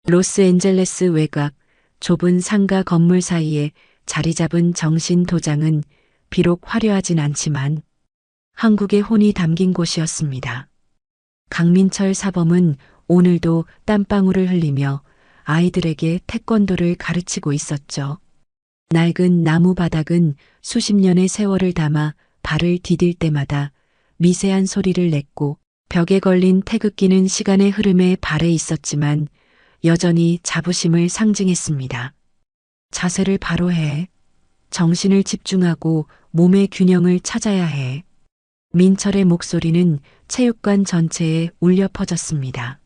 로스앤젤레스 외곽 좁은 상가 건물 사이에 자리 잡은 정신 도장은 비록 화려하진 않지만 한국의 혼이 담긴 곳이었습니다. 강민철 사범은 오늘도 땀방울을 흘리며 아이들에게 태권도를 가르치고 있었죠. 낡은 나무 바닥은 수십 년의 세월을 담아 발을 디딜 때마다 미세한 소리를 냈고 벽에 걸린 태극기는 시간의 흐름에 발해 있었지만 여전히 자부심을 상징했습니다. 자세를 바로 해. 정신을 집중하고 몸의 균형을 찾아야 해. 민철의 목소리는 체육관 전체에 울려 퍼졌습니다.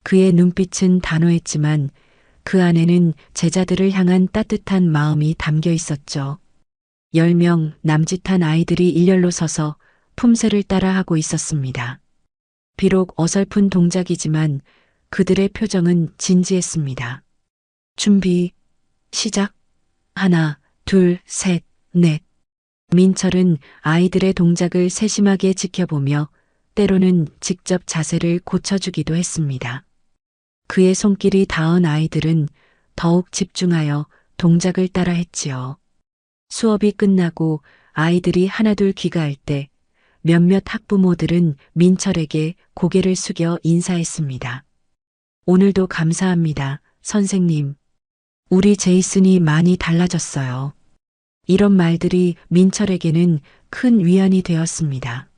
그의 눈빛은 단호했지만 그 안에는 제자들을 향한 따뜻한 마음이 담겨 있었죠. 10명 남짓한 아이들이 일렬로 서서 품새를 따라 하고 있었습니다. 비록 어설픈 동작이지만 그들의 표정은 진지했습니다. 준비, 시작. 하나, 둘, 셋, 넷. 민철은 아이들의 동작을 세심하게 지켜보며 때로는 직접 자세를 고쳐주기도 했습니다. 그의 손길이 닿은 아이들은 더욱 집중하여 동작을 따라 했지요. 수업이 끝나고 아이들이 하나둘 귀가할 때 몇몇 학부모들은 민철에게 고개를 숙여 인사했습니다. 오늘도 감사합니다, 선생님. 우리 제이슨이 많이 달라졌어요. 이런 말들이 민철에게는 큰 위안이 되었습니다.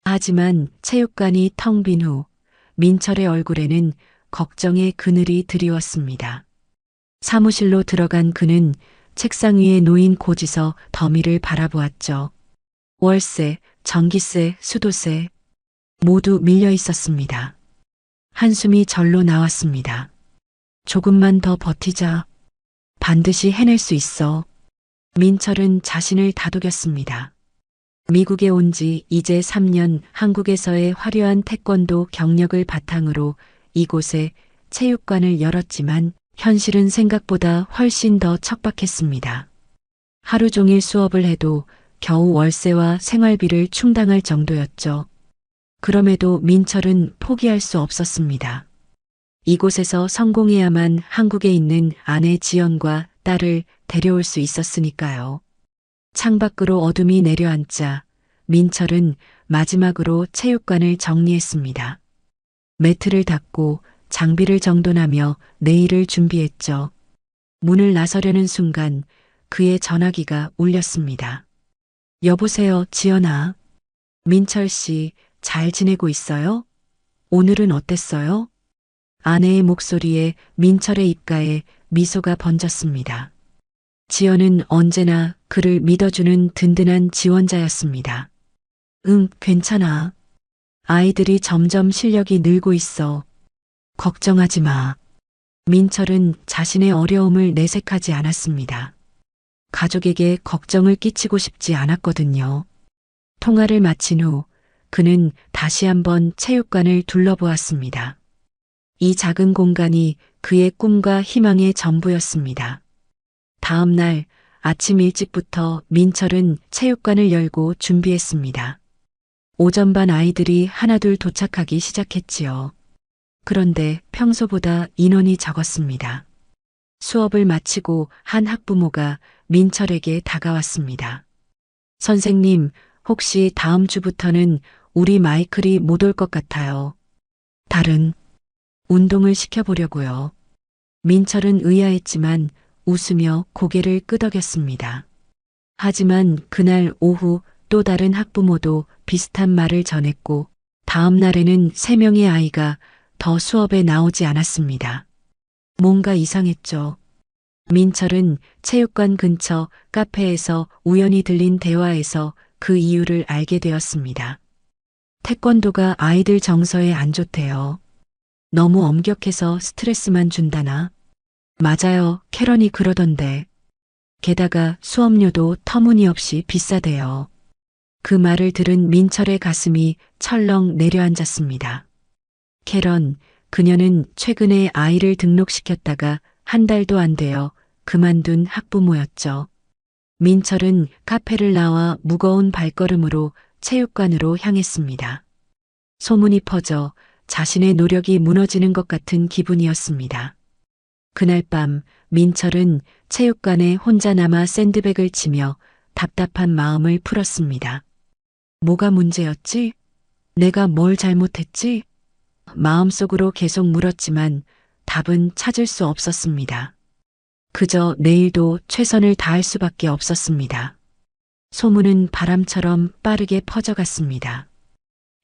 하지만 체육관이 텅 빈 후 민철의 얼굴에는 걱정의 그늘이 드리웠습니다. 사무실로 들어간 그는 책상 위에 놓인 고지서 더미를 바라보았죠. 월세, 전기세, 수도세 모두 밀려 있었습니다. 한숨이 절로 나왔습니다. 조금만 더 버티자. 반드시 해낼 수 있어. 민철은 자신을 다독였습니다. 미국에 온 지 이제 3년, 한국에서의 화려한 태권도 경력을 바탕으로 이곳에 체육관을 열었지만 현실은 생각보다 훨씬 더 척박했습니다. 하루 종일 수업을 해도 겨우 월세와 생활비를 충당할 정도였죠. 그럼에도 민철은 포기할 수 없었습니다. 이곳에서 성공해야만 한국에 있는 아내 지연과 딸을 데려올 수 있었으니까요. 창밖으로 어둠이 내려앉자 민철은 마지막으로 체육관을 정리했습니다. 매트를 닦고 장비를 정돈하며 내일을 준비했죠. 문을 나서려는 순간 그의 전화기가 울렸습니다. 여보세요, 지연아. 민철 씨, 잘 지내고 있어요? 오늘은 어땠어요? 아내의 목소리에 민철의 입가에 미소가 번졌습니다. 지연은 언제나 그를 믿어주는 든든한 지원자였습니다. 응, 괜찮아. 아이들이 점점 실력이 늘고 있어. 걱정하지 마. 민철은 자신의 어려움을 내색하지 않았습니다. 가족에게 걱정을 끼치고 싶지 않았거든요. 통화를 마친 후 그는 다시 한번 체육관을 둘러보았습니다. 이 작은 공간이 그의 꿈과 희망의 전부였습니다. 다음 날 아침 일찍부터 민철은 체육관을 열고 준비했습니다. 오전반 아이들이 하나둘 도착하기 시작했지요. 그런데 평소보다 인원이 적었습니다. 수업을 마치고 한 학부모가 민철에게 다가왔습니다. 선생님, 혹시 다음 주부터는 우리 마이클이 못 올 것 같아요. 다른 운동을 시켜보려고요. 민철은 의아했지만 웃으며 고개를 끄덕였습니다. 하지만 그날 오후 또 다른 학부모도 비슷한 말을 전했고 다음 날에는 3명의 아이가 더 수업에 나오지 않았습니다. 뭔가 이상했죠. 민철은 체육관 근처 카페에서 우연히 들린 대화에서 그 이유를 알게 되었습니다. 태권도가 아이들 정서에 안 좋대요. 너무 엄격해서 스트레스만 준다나? 맞아요, 캐런이 그러던데. 게다가 수업료도 터무니없이 비싸대요. 그 말을 들은 민철의 가슴이 철렁 내려앉았습니다. 캐런, 그녀는 최근에 아이를 등록시켰다가 한 달도 안 되어 그만둔 학부모였죠. 민철은 카페를 나와 무거운 발걸음으로 체육관으로 향했습니다. 소문이 퍼져 자신의 노력이 무너지는 것 같은 기분이었습니다. 그날 밤 민철은 체육관에 혼자 남아 샌드백을 치며 답답한 마음을 풀었습니다. 뭐가 문제였지? 내가 뭘 잘못했지? 마음속으로 계속 물었지만 답은 찾을 수 없었습니다. 그저 내일도 최선을 다할 수밖에 없었습니다. 소문은 바람처럼 빠르게 퍼져갔습니다.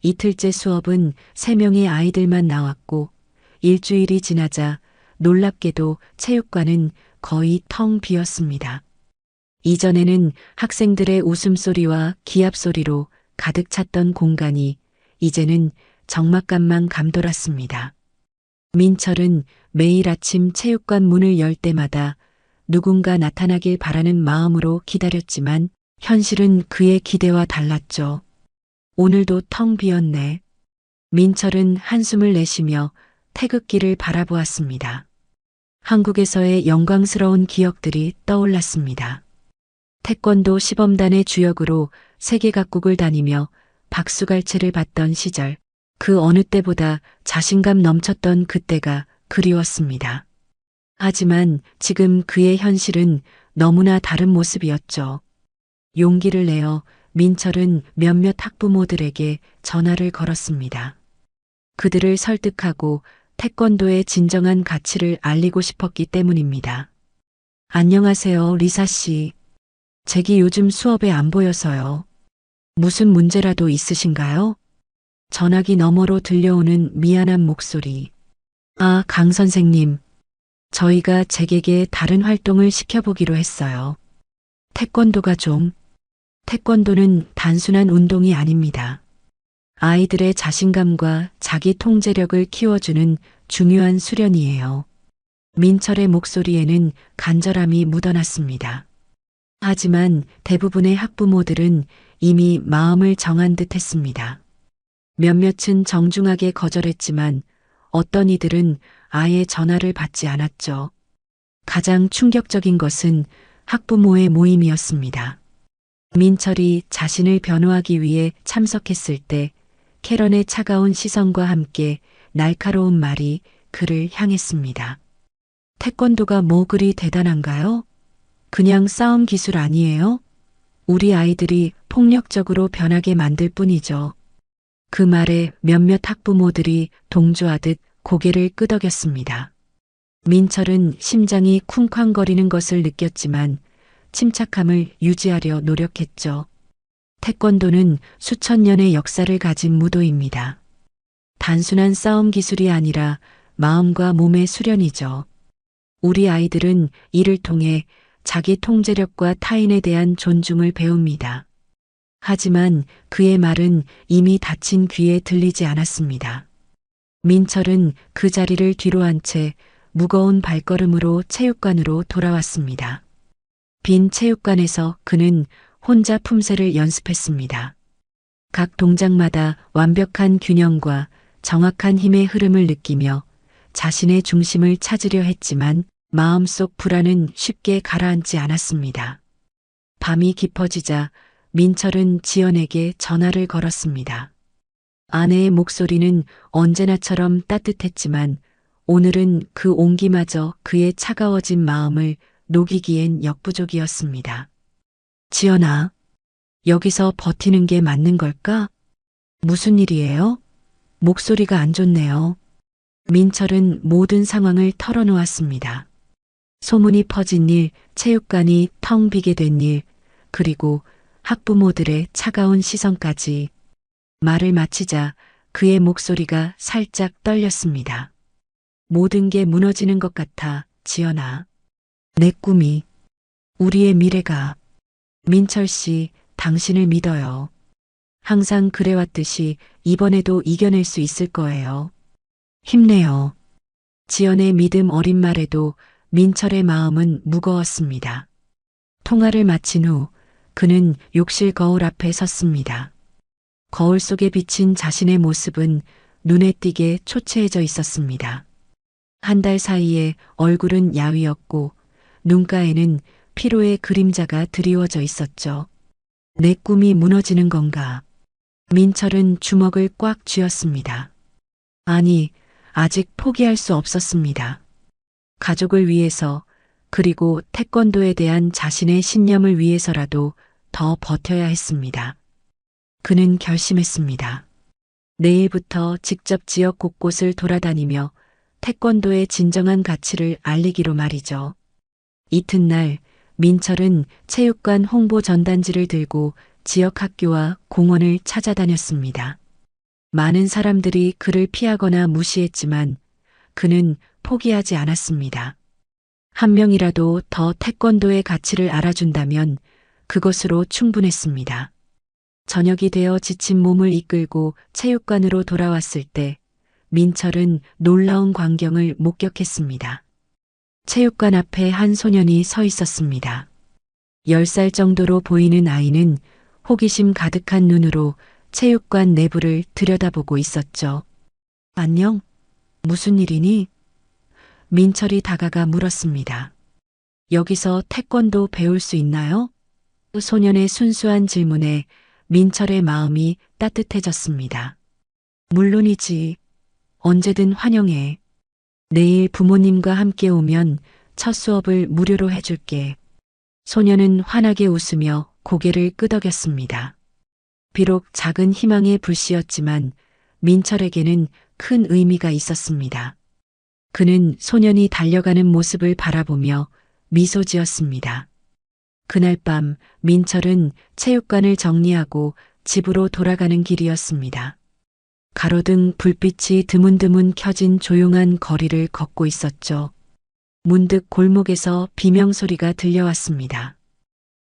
이틀째 수업은 3명의 아이들만 나왔고 일주일이 지나자 놀랍게도 체육관은 거의 텅 비었습니다. 이전에는 학생들의 웃음소리와 기합소리로 가득 찼던 공간이 이제는 적막감만 감돌았습니다. 민철은 매일 아침 체육관 문을 열 때마다 누군가 나타나길 바라는 마음으로 기다렸지만 현실은 그의 기대와 달랐죠. 오늘도 텅 비었네. 민철은 한숨을 내쉬며 태극기를 바라보았습니다. 한국에서의 영광스러운 기억들이 떠올랐습니다. 태권도 시범단의 주역으로 세계 각국을 다니며 박수갈채를 받던 시절, 그 어느 때보다 자신감 넘쳤던 그때가 그리웠습니다. 하지만 지금 그의 현실은 너무나 다른 모습이었죠. 용기를 내어 민철은 몇몇 학부모들에게 전화를 걸었습니다. 그들을 설득하고 태권도의 진정한 가치를 알리고 싶었기 때문입니다. 안녕하세요, 리사 씨. 잭이 요즘 수업에 안 보여서요. 무슨 문제라도 있으신가요? 전화기 너머로 들려오는 미안한 목소리. 아, 강 선생님. 저희가 잭에게 다른 활동을 시켜보기로 했어요. 태권도가 좀. 태권도는 단순한 운동이 아닙니다. 아이들의 자신감과 자기 통제력을 키워주는 중요한 수련이에요. 민철의 목소리에는 간절함이 묻어났습니다. 하지만 대부분의 학부모들은 이미 마음을 정한 듯 했습니다. 몇몇은 정중하게 거절했지만 어떤 이들은 아예 전화를 받지 않았죠. 가장 충격적인 것은 학부모의 모임이었습니다. 민철이 자신을 변호하기 위해 참석했을 때 캐런의 차가운 시선과 함께 날카로운 말이 그를 향했습니다. 태권도가 뭐 그리 대단한가요? 그냥 싸움 기술 아니에요? 우리 아이들이 폭력적으로 변하게 만들 뿐이죠. 그 말에 몇몇 학부모들이 동조하듯 고개를 끄덕였습니다. 민철은 심장이 쿵쾅거리는 것을 느꼈지만 침착함을 유지하려 노력했죠. 태권도는 수천 년의 역사를 가진 무도입니다. 단순한 싸움 기술이 아니라 마음과 몸의 수련이죠. 우리 아이들은 이를 통해 자기 통제력과 타인에 대한 존중을 배웁니다. 하지만 그의 말은 이미 닫힌 귀에 들리지 않았습니다. 민철은 그 자리를 뒤로 한 채 무거운 발걸음으로 체육관으로 돌아왔습니다. 빈 체육관에서 그는 혼자 품새를 연습했습니다. 각 동작마다 완벽한 균형과 정확한 힘의 흐름을 느끼며 자신의 중심을 찾으려 했지만 마음속 불안은 쉽게 가라앉지 않았습니다. 밤이 깊어지자 민철은 지연에게 전화를 걸었습니다. 아내의 목소리는 언제나처럼 따뜻했지만 오늘은 그 온기마저 그의 차가워진 마음을 녹이기엔 역부족이었습니다. 지연아, 여기서 버티는 게 맞는 걸까? 무슨 일이에요? 목소리가 안 좋네요. 민철은 모든 상황을 털어놓았습니다. 소문이 퍼진 일, 체육관이 텅 비게 된 일, 그리고 학부모들의 차가운 시선까지. 말을 마치자 그의 목소리가 살짝 떨렸습니다. 모든 게 무너지는 것 같아, 지연아. 내 꿈이, 우리의 미래가. 민철 씨, 당신을 믿어요. 항상 그래왔듯이 이번에도 이겨낼 수 있을 거예요. 힘내요. 지연의 믿음 어린 말에도 민철의 마음은 무거웠습니다. 통화를 마친 후 그는 욕실 거울 앞에 섰습니다. 거울 속에 비친 자신의 모습은 눈에 띄게 초췌해져 있었습니다. 한 달 사이에 얼굴은 야위었고 눈가에는 피로의 그림자가 드리워져 있었죠. 내 꿈이 무너지는 건가? 민철은 주먹을 꽉 쥐었습니다. 아니, 아직 포기할 수 없었습니다. 가족을 위해서, 그리고 태권도에 대한 자신의 신념을 위해서라도 더 버텨야 했습니다. 그는 결심했습니다. 내일부터 직접 지역 곳곳을 돌아다니며 태권도의 진정한 가치를 알리기로 말이죠. 이튿날 민철은 체육관 홍보 전단지를 들고 지역 학교와 공원을 찾아다녔습니다. 많은 사람들이 그를 피하거나 무시했지만 그는 포기하지 않았습니다. 한 명이라도 더 태권도의 가치를 알아준다면 그것으로 충분했습니다. 저녁이 되어 지친 몸을 이끌고 체육관으로 돌아왔을 때 민철은 놀라운 광경을 목격했습니다. 체육관 앞에 한 소년이 서 있었습니다. 10살 정도로 보이는 아이는 호기심 가득한 눈으로 체육관 내부를 들여다보고 있었죠. 안녕? 무슨 일이니? 민철이 다가가 물었습니다. 여기서 태권도 배울 수 있나요? 소년의 순수한 질문에 민철의 마음이 따뜻해졌습니다. 물론이지. 언제든 환영해. 내일 부모님과 함께 오면 첫 수업을 무료로 해줄게. 소년은 환하게 웃으며 고개를 끄덕였습니다. 비록 작은 희망의 불씨였지만 민철에게는 큰 의미가 있었습니다. 그는 소년이 달려가는 모습을 바라보며 미소 지었습니다. 그날 밤 민철은 체육관을 정리하고 집으로 돌아가는 길이었습니다. 가로등 불빛이 드문드문 켜진 조용한 거리를 걷고 있었죠. 문득 골목에서 비명소리가 들려왔습니다.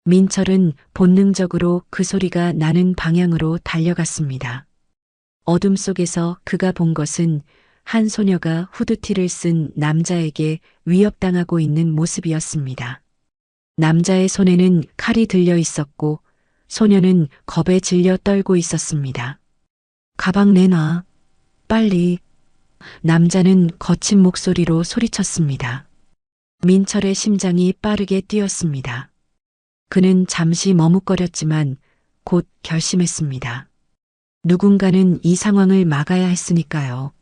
민철은 본능적으로 그 소리가 나는 방향으로 달려갔습니다. 어둠 속에서 그가 본 것은 한 소녀가 후드티를 쓴 남자에게 위협당하고 있는 모습이었습니다. 남자의 손에는 칼이 들려 있었고 소녀는 겁에 질려 떨고 있었습니다. 가방 내놔. 빨리. 남자는 거친 목소리로 소리쳤습니다. 민철의 심장이 빠르게 뛰었습니다. 그는 잠시 머뭇거렸지만 곧 결심했습니다. 누군가는 이 상황을 막아야 했으니까요.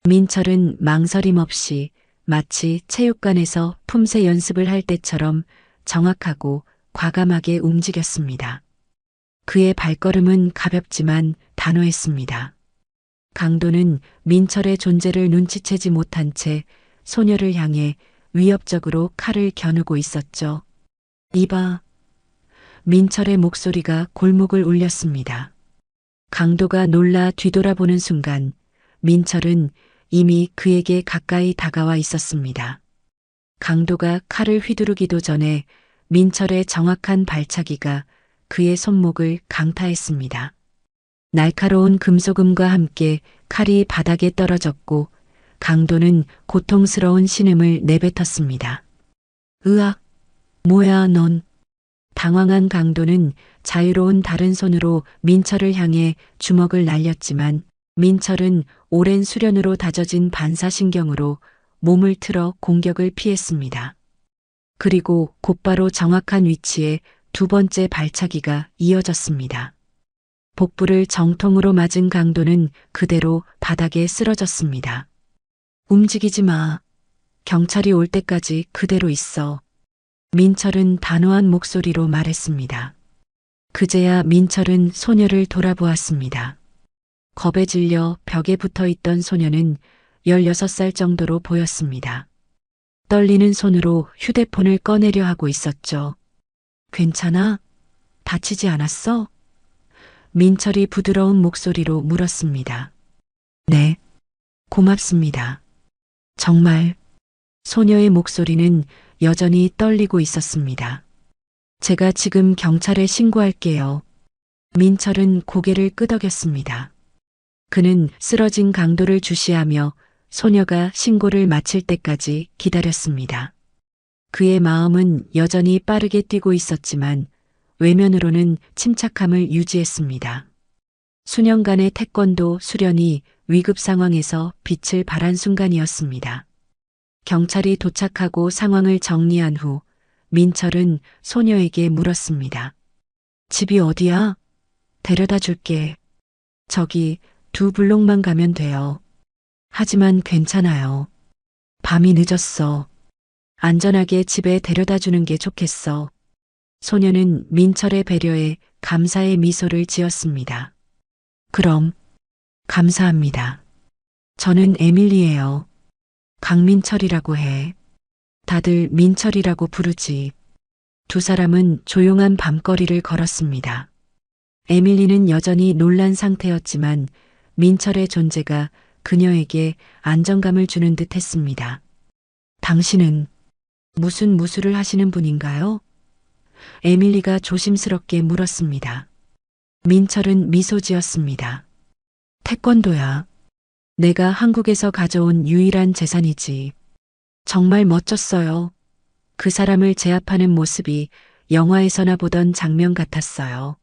민철은 망설임 없이 마치 체육관에서 품새 연습을 할 때처럼 정확하고 과감하게 움직였습니다. 그의 발걸음은 가볍지만 단호했습니다. 강도는 민철의 존재를 눈치채지 못한 채 소녀를 향해 위협적으로 칼을 겨누고 있었죠. 이봐. 민철의 목소리가 골목을 울렸습니다. 강도가 놀라 뒤돌아보는 순간 민철은 이미 그에게 가까이 다가와 있었습니다. 강도가 칼을 휘두르기도 전에 민철의 정확한 발차기가 그의 손목을 강타했습니다. 날카로운 금속음과 함께 칼이 바닥에 떨어졌고 강도는 고통스러운 신음을 내뱉었습니다. 으악! 뭐야 넌? 당황한 강도는 자유로운 다른 손으로 민철을 향해 주먹을 날렸지만 민철은 오랜 수련으로 다져진 반사신경으로 몸을 틀어 공격을 피했습니다. 그리고 곧바로 정확한 위치에 두 번째 발차기가 이어졌습니다. 복부를 정통으로 맞은 강도는 그대로 바닥에 쓰러졌습니다. 움직이지 마. 경찰이 올 때까지 그대로 있어. 민철은 단호한 목소리로 말했습니다. 그제야 민철은 소녀를 돌아보았습니다. 겁에 질려 벽에 붙어 있던 소녀는 16살 정도로 보였습니다. 떨리는 손으로 휴대폰을 꺼내려 하고 있었죠. 괜찮아? 다치지 않았어? 민철이 부드러운 목소리로 물었습니다. 네. 고맙습니다. 정말. 소녀의 목소리는 여전히 떨리고 있었습니다. 제가 지금 경찰에 신고할게요. 민철은 고개를 끄덕였습니다. 그는 쓰러진 강도를 주시하며 소녀가 신고를 마칠 때까지 기다렸습니다. 그의 마음은 여전히 빠르게 뛰고 있었지만 외면으로는 침착함을 유지했습니다. 수년간의 태권도 수련이 위급 상황에서 빛을 발한 순간이었습니다. 경찰이 도착하고 상황을 정리한 후 민철은 소녀에게 물었습니다. 집이 어디야? 데려다 줄게. 저기 2블록만 가면 돼요. 하지만 괜찮아요. 밤이 늦었어. 안전하게 집에 데려다 주는 게 좋겠어. 소녀는 민철의 배려에 감사의 미소를 지었습니다. 그럼, 감사합니다. 저는 에밀리예요. 강민철이라고 해. 다들 민철이라고 부르지. 두 사람은 조용한 밤거리를 걸었습니다. 에밀리는 여전히 놀란 상태였지만 민철의 존재가 그녀에게 안정감을 주는 듯 했습니다. 당신은 무슨 무술을 하시는 분인가요? 에밀리가 조심스럽게 물었습니다. 민철은 미소 지었습니다. 태권도야. 내가 한국에서 가져온 유일한 재산이지. 정말 멋졌어요. 그 사람을 제압하는 모습이 영화에서나 보던 장면 같았어요.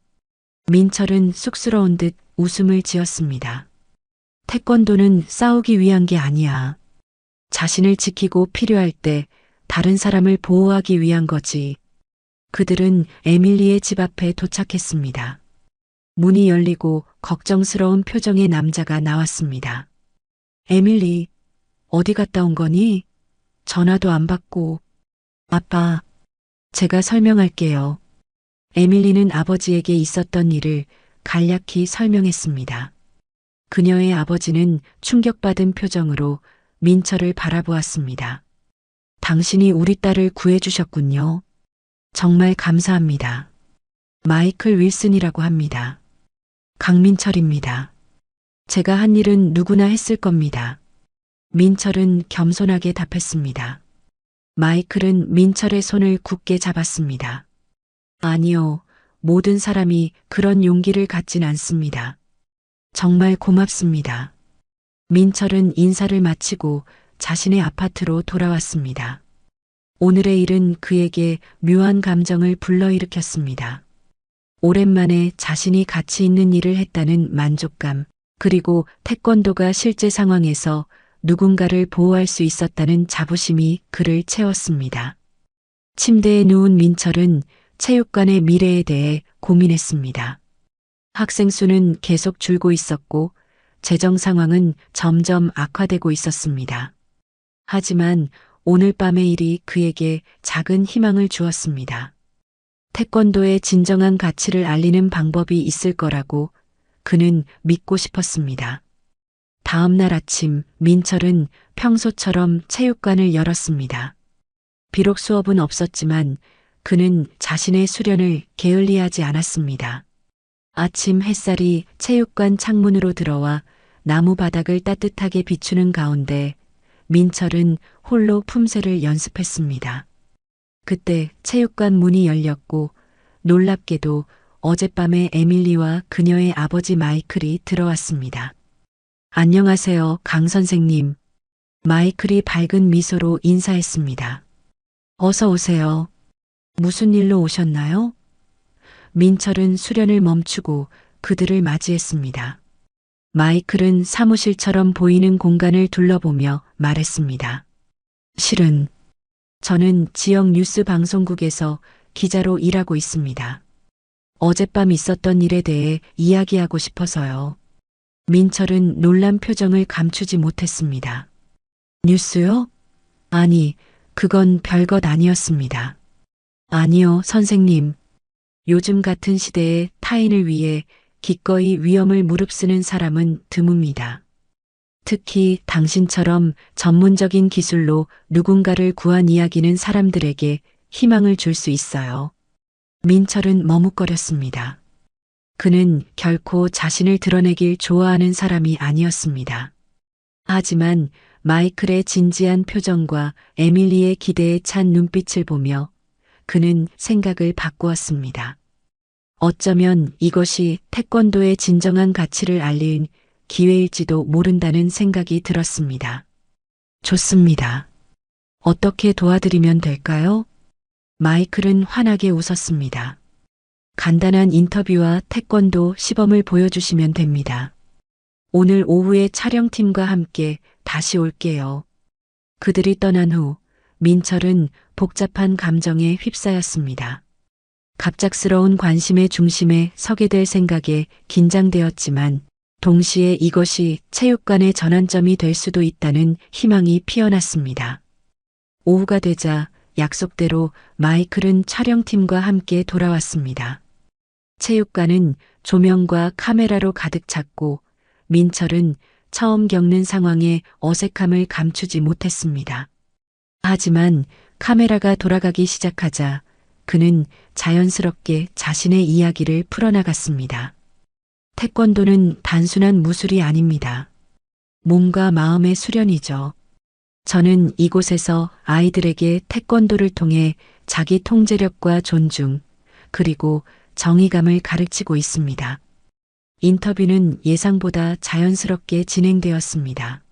민철은 쑥스러운 듯 웃음을 지었습니다. 태권도는 싸우기 위한 게 아니야. 자신을 지키고 필요할 때 다른 사람을 보호하기 위한 거지. 그들은 에밀리의 집 앞에 도착했습니다. 문이 열리고 걱정스러운 표정의 남자가 나왔습니다. 에밀리, 어디 갔다 온 거니? 전화도 안 받고. 아빠, 제가 설명할게요. 에밀리는 아버지에게 있었던 일을 간략히 설명했습니다. 그녀의 아버지는 충격받은 표정으로 민철을 바라보았습니다. 당신이 우리 딸을 구해주셨군요. 정말 감사합니다. 마이클 윌슨이라고 합니다. 강민철입니다. 제가 한 일은 누구나 했을 겁니다. 민철은 겸손하게 답했습니다. 마이클은 민철의 손을 굳게 잡았습니다. 아니요, 모든 사람이 그런 용기를 갖진 않습니다. 정말 고맙습니다. 민철은 인사를 마치고 자신의 아파트로 돌아왔습니다. 오늘의 일은 그에게 묘한 감정을 불러일으켰습니다. 오랜만에 자신이 가치 있는 일을 했다는 만족감, 그리고 태권도가 실제 상황에서 누군가를 보호할 수 있었다는 자부심이 그를 채웠습니다. 침대에 누운 민철은 체육관의 미래에 대해 고민했습니다. 학생 수는 계속 줄고 있었고 재정 상황은 점점 악화되고 있었습니다. 하지만 오늘 밤의 일이 그에게 작은 희망을 주었습니다. 태권도의 진정한 가치를 알리는 방법이 있을 거라고 그는 믿고 싶었습니다. 다음 날 아침 민철은 평소처럼 체육관을 열었습니다. 비록 수업은 없었지만 그는 자신의 수련을 게을리하지 않았습니다. 아침 햇살이 체육관 창문으로 들어와 나무 바닥을 따뜻하게 비추는 가운데 민철은 홀로 품새를 연습했습니다. 그때 체육관 문이 열렸고 놀랍게도 어젯밤에 에밀리와 그녀의 아버지 마이클이 들어왔습니다. 안녕하세요, 강 선생님. 마이클이 밝은 미소로 인사했습니다. 어서 오세요. 무슨 일로 오셨나요? 민철은 수련을 멈추고 그들을 맞이했습니다. 마이클은 사무실처럼 보이는 공간을 둘러보며 말했습니다. 실은 저는 지역 뉴스 방송국에서 기자로 일하고 있습니다. 어젯밤 있었던 일에 대해 이야기하고 싶어서요. 민철은 놀란 표정을 감추지 못했습니다. 뉴스요? 아니, 그건 별것 아니었습니다. 아니요, 선생님. 요즘 같은 시대에 타인을 위해 기꺼이 위험을 무릅쓰는 사람은 드뭅니다. 특히 당신처럼 전문적인 기술로 누군가를 구한 이야기는 사람들에게 희망을 줄 수 있어요. 민철은 머뭇거렸습니다. 그는 결코 자신을 드러내길 좋아하는 사람이 아니었습니다. 하지만 마이클의 진지한 표정과 에밀리의 기대에 찬 눈빛을 보며 그는 생각을 바꾸었습니다. 어쩌면 이것이 태권도의 진정한 가치를 알릴 기회일지도 모른다는 생각이 들었습니다. 좋습니다. 어떻게 도와드리면 될까요? 마이클은 환하게 웃었습니다. 간단한 인터뷰와 태권도 시범을 보여주시면 됩니다. 오늘 오후에 촬영팀과 함께 다시 올게요. 그들이 떠난 후 민철은 복잡한 감정에 휩싸였습니다. 갑작스러운 관심의 중심에 서게 될 생각에 긴장되었지만 동시에 이것이 체육관의 전환점이 될 수도 있다는 희망이 피어났습니다. 오후가 되자 약속대로 마이클은 촬영팀과 함께 돌아왔습니다. 체육관은 조명과 카메라로 가득 찼고 민철은 처음 겪는 상황에 어색함을 감추지 못했습니다. 하지만 카메라가 돌아가기 시작하자 그는 자연스럽게 자신의 이야기를 풀어나갔습니다. 태권도는 단순한 무술이 아닙니다. 몸과 마음의 수련이죠. 저는 이곳에서 아이들에게 태권도를 통해 자기 통제력과 존중, 그리고 정의감을 가르치고 있습니다. 인터뷰는 예상보다 자연스럽게 진행되었습니다.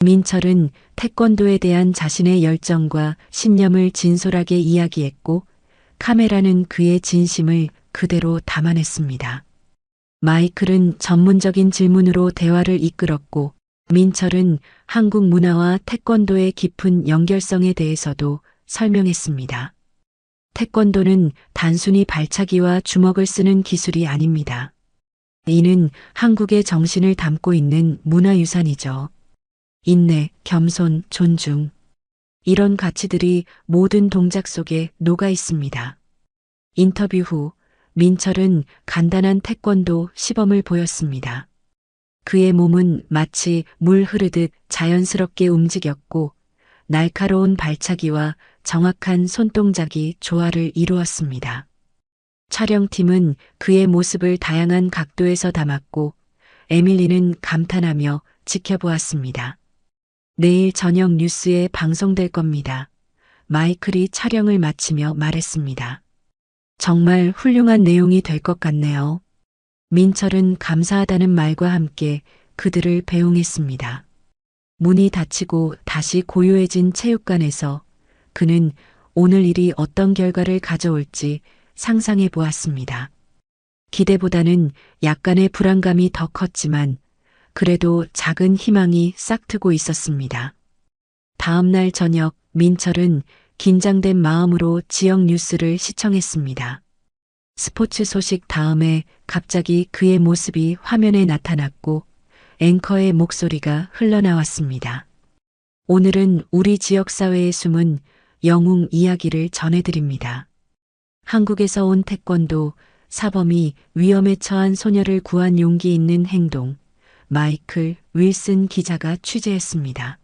민철은 태권도에 대한 자신의 열정과 신념을 진솔하게 이야기했고, 카메라는 그의 진심을 그대로 담아냈습니다. 마이클은 전문적인 질문으로 대화를 이끌었고, 민철은 한국 문화와 태권도의 깊은 연결성에 대해서도 설명했습니다. 태권도는 단순히 발차기와 주먹을 쓰는 기술이 아닙니다. 이는 한국의 정신을 담고 있는 문화유산이죠. 인내, 겸손, 존중. 이런 가치들이 모든 동작 속에 녹아 있습니다. 인터뷰 후 민철은 간단한 태권도 시범을 보였습니다. 그의 몸은 마치 물 흐르듯 자연스럽게 움직였고 날카로운 발차기와 정확한 손동작이 조화를 이루었습니다. 촬영팀은 그의 모습을 다양한 각도에서 담았고 에밀리는 감탄하며 지켜보았습니다. 내일 저녁 뉴스에 방송될 겁니다. 마이클이 촬영을 마치며 말했습니다. 정말 훌륭한 내용이 될 것 같네요. 민철은 감사하다는 말과 함께 그들을 배웅했습니다. 문이 닫히고 다시 고요해진 체육관에서 그는 오늘 일이 어떤 결과를 가져올지 상상해 보았습니다. 기대보다는 약간의 불안감이 더 컸지만 그래도 작은 희망이 싹트고 있었습니다. 다음 날 저녁 민철은 긴장된 마음으로 지역 뉴스를 시청했습니다. 스포츠 소식 다음에 갑자기 그의 모습이 화면에 나타났고 앵커의 목소리가 흘러나왔습니다. 오늘은 우리 지역사회에 숨은 영웅 이야기를 전해드립니다. 한국에서 온 태권도 사범이 위험에 처한 소녀를 구한 용기 있는 행동, 마이클 윌슨 기자가 취재했습니다.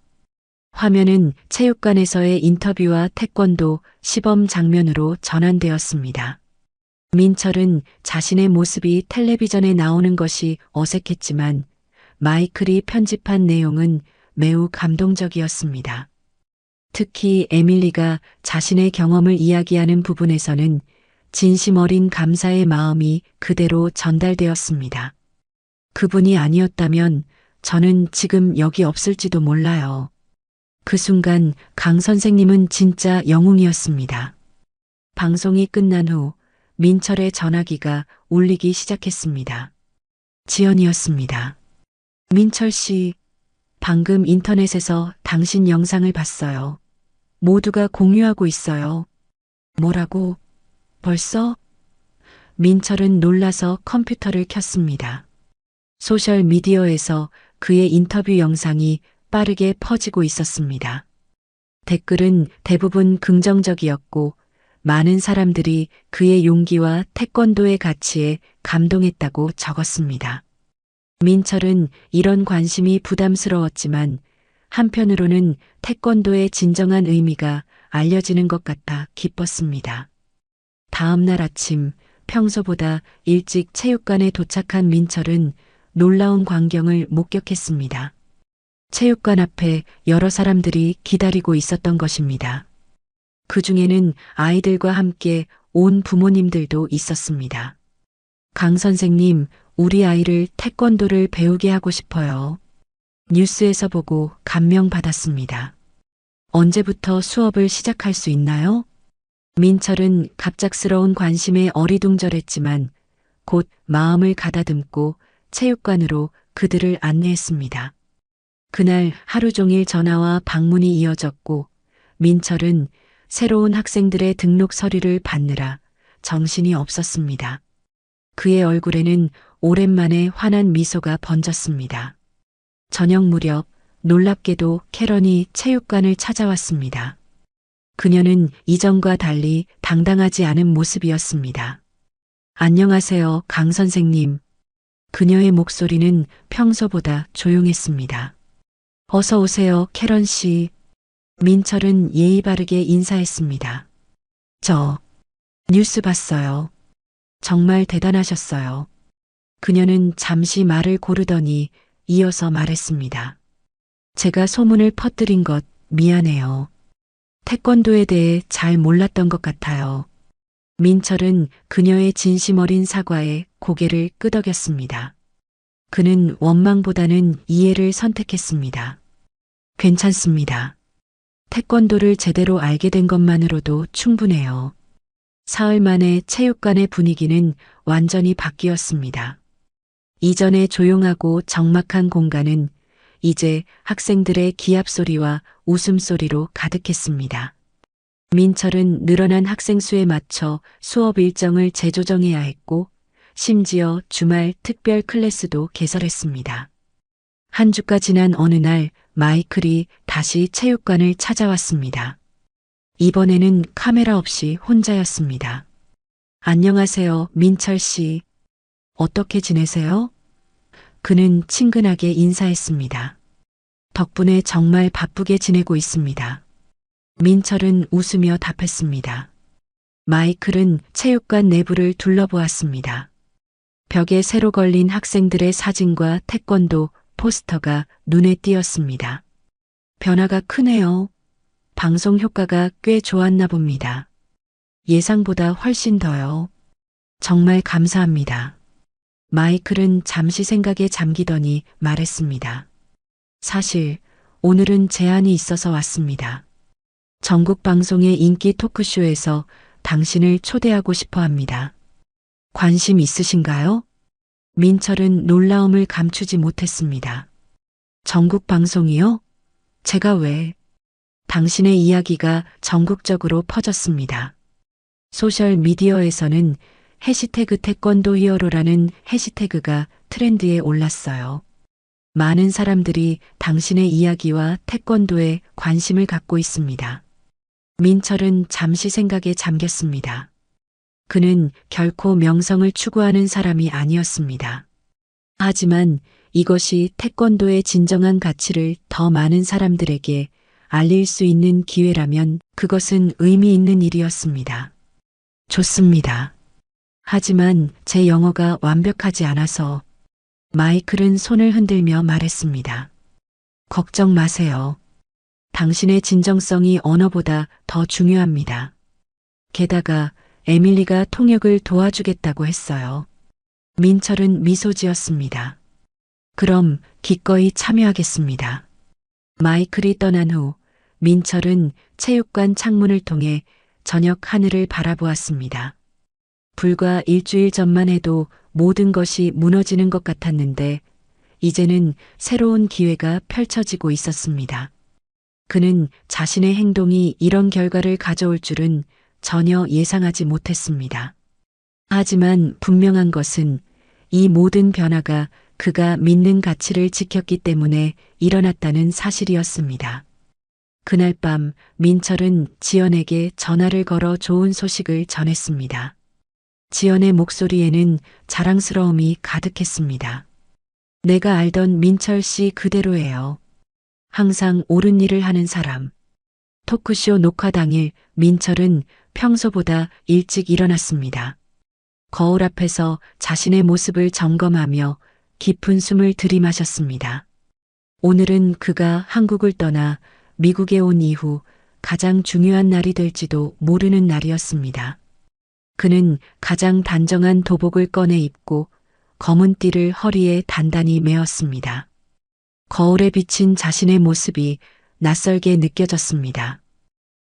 화면은 체육관에서의 인터뷰와 태권도 시범 장면으로 전환되었습니다. 민철은 자신의 모습이 텔레비전에 나오는 것이 어색했지만 마이클이 편집한 내용은 매우 감동적이었습니다. 특히 에밀리가 자신의 경험을 이야기하는 부분에서는 진심 어린 감사의 마음이 그대로 전달되었습니다. 그분이 아니었다면 저는 지금 여기 없을지도 몰라요. 그 순간 강 선생님은 진짜 영웅이었습니다. 방송이 끝난 후 민철의 전화기가 울리기 시작했습니다. 지연이었습니다. 민철 씨, 방금 인터넷에서 당신 영상을 봤어요. 모두가 공유하고 있어요. 뭐라고? 벌써? 민철은 놀라서 컴퓨터를 켰습니다. 소셜 미디어에서 그의 인터뷰 영상이 빠르게 퍼지고 있었습니다. 댓글은 대부분 긍정적이었고 많은 사람들이 그의 용기와 태권도의 가치에 감동했다고 적었습니다. 민철은 이런 관심이 부담스러웠지만 한편으로는 태권도의 진정한 의미가 알려지는 것 같아 기뻤습니다. 다음 날 아침 평소보다 일찍 체육관에 도착한 민철은 놀라운 광경을 목격했습니다. 체육관 앞에 여러 사람들이 기다리고 있었던 것입니다. 그 중에는 아이들과 함께 온 부모님들도 있었습니다. 강 선생님, 우리 아이를 태권도를 배우게 하고 싶어요. 뉴스에서 보고 감명받았습니다. 언제부터 수업을 시작할 수 있나요? 민철은 갑작스러운 관심에 어리둥절했지만 곧 마음을 가다듬고 체육관으로 그들을 안내했습니다. 그날 하루 종일 전화와 방문이 이어졌고 민철은 새로운 학생들의 등록 서류를 받느라 정신이 없었습니다. 그의 얼굴에는 오랜만에 환한 미소가 번졌습니다. 저녁 무렵 놀랍게도 캐런이 체육관을 찾아왔습니다. 그녀는 이전과 달리 당당하지 않은 모습이었습니다. 안녕하세요, 강 선생님. 그녀의 목소리는 평소보다 조용했습니다. 어서 오세요, 캐런 씨. 민철은 예의 바르게 인사했습니다. 저 뉴스 봤어요. 정말 대단하셨어요. 그녀는 잠시 말을 고르더니 이어서 말했습니다. 제가 소문을 퍼뜨린 것 미안해요. 태권도에 대해 잘 몰랐던 것 같아요. 민철은 그녀의 진심 어린 사과에 고개를 끄덕였습니다. 그는 원망보다는 이해를 선택했습니다. 괜찮습니다. 태권도를 제대로 알게 된 것만으로도 충분해요. 사흘 만에 체육관의 분위기는 완전히 바뀌었습니다. 이전에 조용하고 적막한 공간은 이제 학생들의 기합 소리와 웃음소리로 가득했습니다. 민철은 늘어난 학생 수에 맞춰 수업 일정을 재조정해야 했고, 심지어 주말 특별 클래스도 개설했습니다. 한 주가 지난 어느 날 마이클이 다시 체육관을 찾아왔습니다. 이번에는 카메라 없이 혼자였습니다. 안녕하세요, 민철 씨. 어떻게 지내세요? 그는 친근하게 인사했습니다. 덕분에 정말 바쁘게 지내고 있습니다. 민철은 웃으며 답했습니다. 마이클은 체육관 내부를 둘러보았습니다. 벽에 새로 걸린 학생들의 사진과 태권도 포스터가 눈에 띄었습니다. 변화가 크네요. 방송 효과가 꽤 좋았나 봅니다. 예상보다 훨씬 더요. 정말 감사합니다. 마이클은 잠시 생각에 잠기더니 말했습니다. 사실 오늘은 제안이 있어서 왔습니다. 전국 방송의 인기 토크쇼에서 당신을 초대하고 싶어 합니다. 관심 있으신가요? 민철은 놀라움을 감추지 못했습니다. 전국 방송이요? 제가 왜? 당신의 이야기가 전국적으로 퍼졌습니다. 소셜 미디어에서는 해시태그 태권도 히어로라는 해시태그가 트렌드에 올랐어요. 많은 사람들이 당신의 이야기와 태권도에 관심을 갖고 있습니다. 민철은 잠시 생각에 잠겼습니다. 그는 결코 명성을 추구하는 사람이 아니었습니다. 하지만 이것이 태권도의 진정한 가치를 더 많은 사람들에게 알릴 수 있는 기회라면 그것은 의미 있는 일이었습니다. 좋습니다. 하지만 제 영어가 완벽하지 않아서. 마이클은 손을 흔들며 말했습니다. 걱정 마세요. 당신의 진정성이 언어보다 더 중요합니다. 게다가 에밀리가 통역을 도와주겠다고 했어요. 민철은 미소 지었습니다. 그럼 기꺼이 참여하겠습니다. 마이클이 떠난 후 민철은 체육관 창문을 통해 저녁 하늘을 바라보았습니다. 불과 일주일 전만 해도 모든 것이 무너지는 것 같았는데 이제는 새로운 기회가 펼쳐지고 있었습니다. 그는 자신의 행동이 이런 결과를 가져올 줄은 전혀 예상하지 못했습니다. 하지만 분명한 것은 이 모든 변화가 그가 믿는 가치를 지켰기 때문에 일어났다는 사실이었습니다. 그날 밤 민철은 지연에게 전화를 걸어 좋은 소식을 전했습니다. 지연의 목소리에는 자랑스러움이 가득했습니다. 내가 알던 민철 씨 그대로예요. 항상 옳은 일을 하는 사람. 토크쇼 녹화 당일 민철은 평소보다 일찍 일어났습니다. 거울 앞에서 자신의 모습을 점검하며 깊은 숨을 들이마셨습니다. 오늘은 그가 한국을 떠나 미국에 온 이후 가장 중요한 날이 될지도 모르는 날이었습니다. 그는 가장 단정한 도복을 꺼내 입고 검은 띠를 허리에 단단히 메었습니다. 거울에 비친 자신의 모습이 낯설게 느껴졌습니다.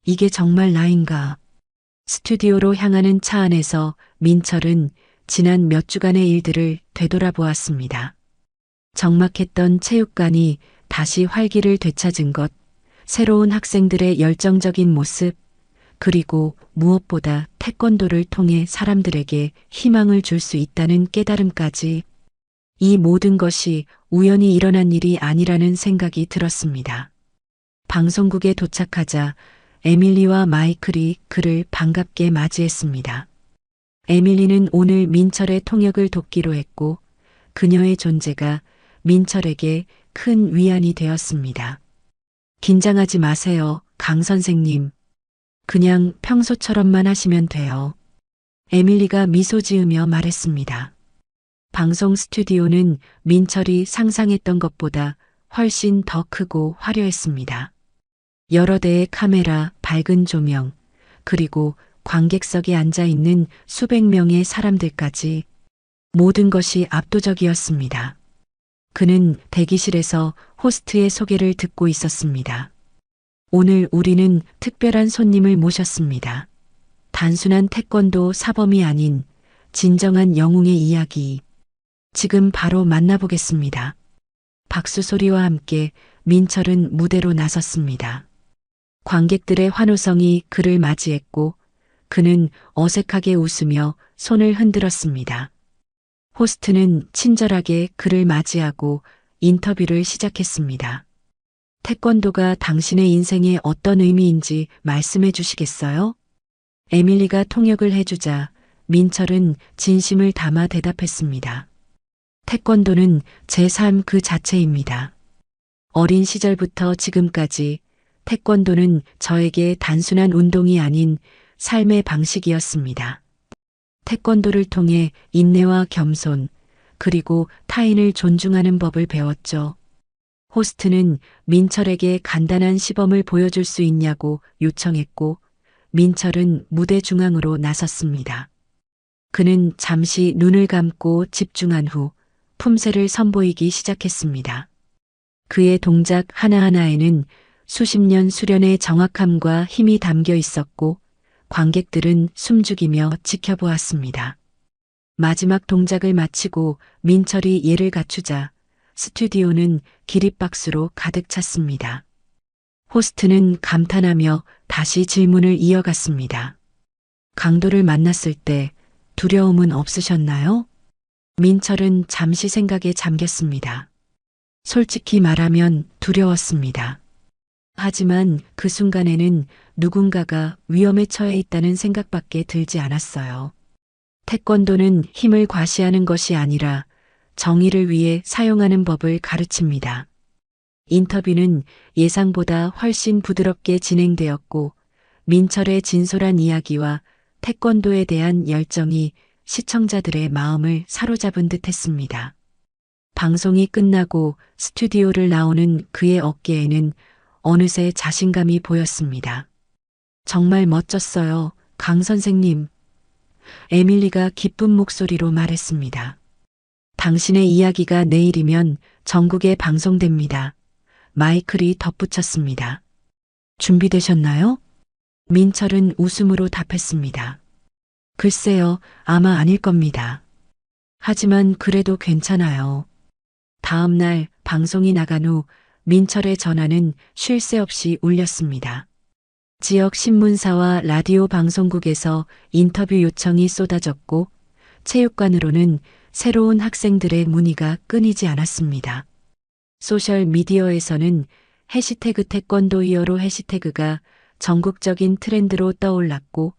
이게 정말 나인가? 스튜디오로 향하는 차 안에서 민철은 지난 몇 주간의 일들을 되돌아보았습니다. 적막했던 체육관이 다시 활기를 되찾은 것, 새로운 학생들의 열정적인 모습, 그리고 무엇보다 태권도를 통해 사람들에게 희망을 줄 수 있다는 깨달음까지, 이 모든 것이 우연히 일어난 일이 아니라는 생각이 들었습니다. 방송국에 도착하자 에밀리와 마이클이 그를 반갑게 맞이했습니다. 에밀리는 오늘 민철의 통역을 돕기로 했고 그녀의 존재가 민철에게 큰 위안이 되었습니다. 긴장하지 마세요, 강 선생님. 그냥 평소처럼만 하시면 돼요. 에밀리가 미소 지으며 말했습니다. 방송 스튜디오는 민철이 상상했던 것보다 훨씬 더 크고 화려했습니다. 여러 대의 카메라, 밝은 조명, 그리고 관객석에 앉아 있는 수백 명의 사람들까지 모든 것이 압도적이었습니다. 그는 대기실에서 호스트의 소개를 듣고 있었습니다. 오늘 우리는 특별한 손님을 모셨습니다. 단순한 태권도 사범이 아닌 진정한 영웅의 이야기. 지금 바로 만나보겠습니다. 박수 소리와 함께 민철은 무대로 나섰습니다. 관객들의 환호성이 그를 맞이했고 그는 어색하게 웃으며 손을 흔들었습니다. 호스트는 친절하게 그를 맞이하고 인터뷰를 시작했습니다. 태권도가 당신의 인생에 어떤 의미인지 말씀해 주시겠어요? 에밀리가 통역을 해주자 민철은 진심을 담아 대답했습니다. 태권도는 제 삶 그 자체입니다. 어린 시절부터 지금까지 태권도는 저에게 단순한 운동이 아닌 삶의 방식이었습니다. 태권도를 통해 인내와 겸손, 그리고 타인을 존중하는 법을 배웠죠. 호스트는 민철에게 간단한 시범을 보여줄 수 있냐고 요청했고, 민철은 무대 중앙으로 나섰습니다. 그는 잠시 눈을 감고 집중한 후 품새를 선보이기 시작했습니다. 그의 동작 하나하나에는 수십 년 수련의 정확함과 힘이 담겨 있었고 관객들은 숨죽이며 지켜보았습니다. 마지막 동작을 마치고 민철이 예를 갖추자 스튜디오는 기립박수로 가득 찼습니다. 호스트는 감탄하며 다시 질문을 이어갔습니다. 강도를 만났을 때 두려움은 없으셨나요? 민철은 잠시 생각에 잠겼습니다. 솔직히 말하면 두려웠습니다. 하지만 그 순간에는 누군가가 위험에 처해 있다는 생각밖에 들지 않았어요. 태권도는 힘을 과시하는 것이 아니라 정의를 위해 사용하는 법을 가르칩니다. 인터뷰는 예상보다 훨씬 부드럽게 진행되었고 민철의 진솔한 이야기와 태권도에 대한 열정이 시청자들의 마음을 사로잡은 듯 했습니다. 방송이 끝나고 스튜디오를 나오는 그의 어깨에는 어느새 자신감이 보였습니다. 정말 멋졌어요, 강 선생님. 에밀리가 기쁜 목소리로 말했습니다. 당신의 이야기가 내일이면 전국에 방송됩니다. 마이클이 덧붙였습니다. 준비되셨나요? 민철은 웃음으로 답했습니다. 글쎄요, 아마 아닐 겁니다. 하지만 그래도 괜찮아요. 다음 날 방송이 나간 후 민철의 전화는 쉴 새 없이 울렸습니다. 지역 신문사와 라디오 방송국에서 인터뷰 요청이 쏟아졌고 체육관으로는 새로운 학생들의 문의가 끊이지 않았습니다. 소셜 미디어에서는 해시태그 태권도 히어로 해시태그가 전국적인 트렌드로 떠올랐고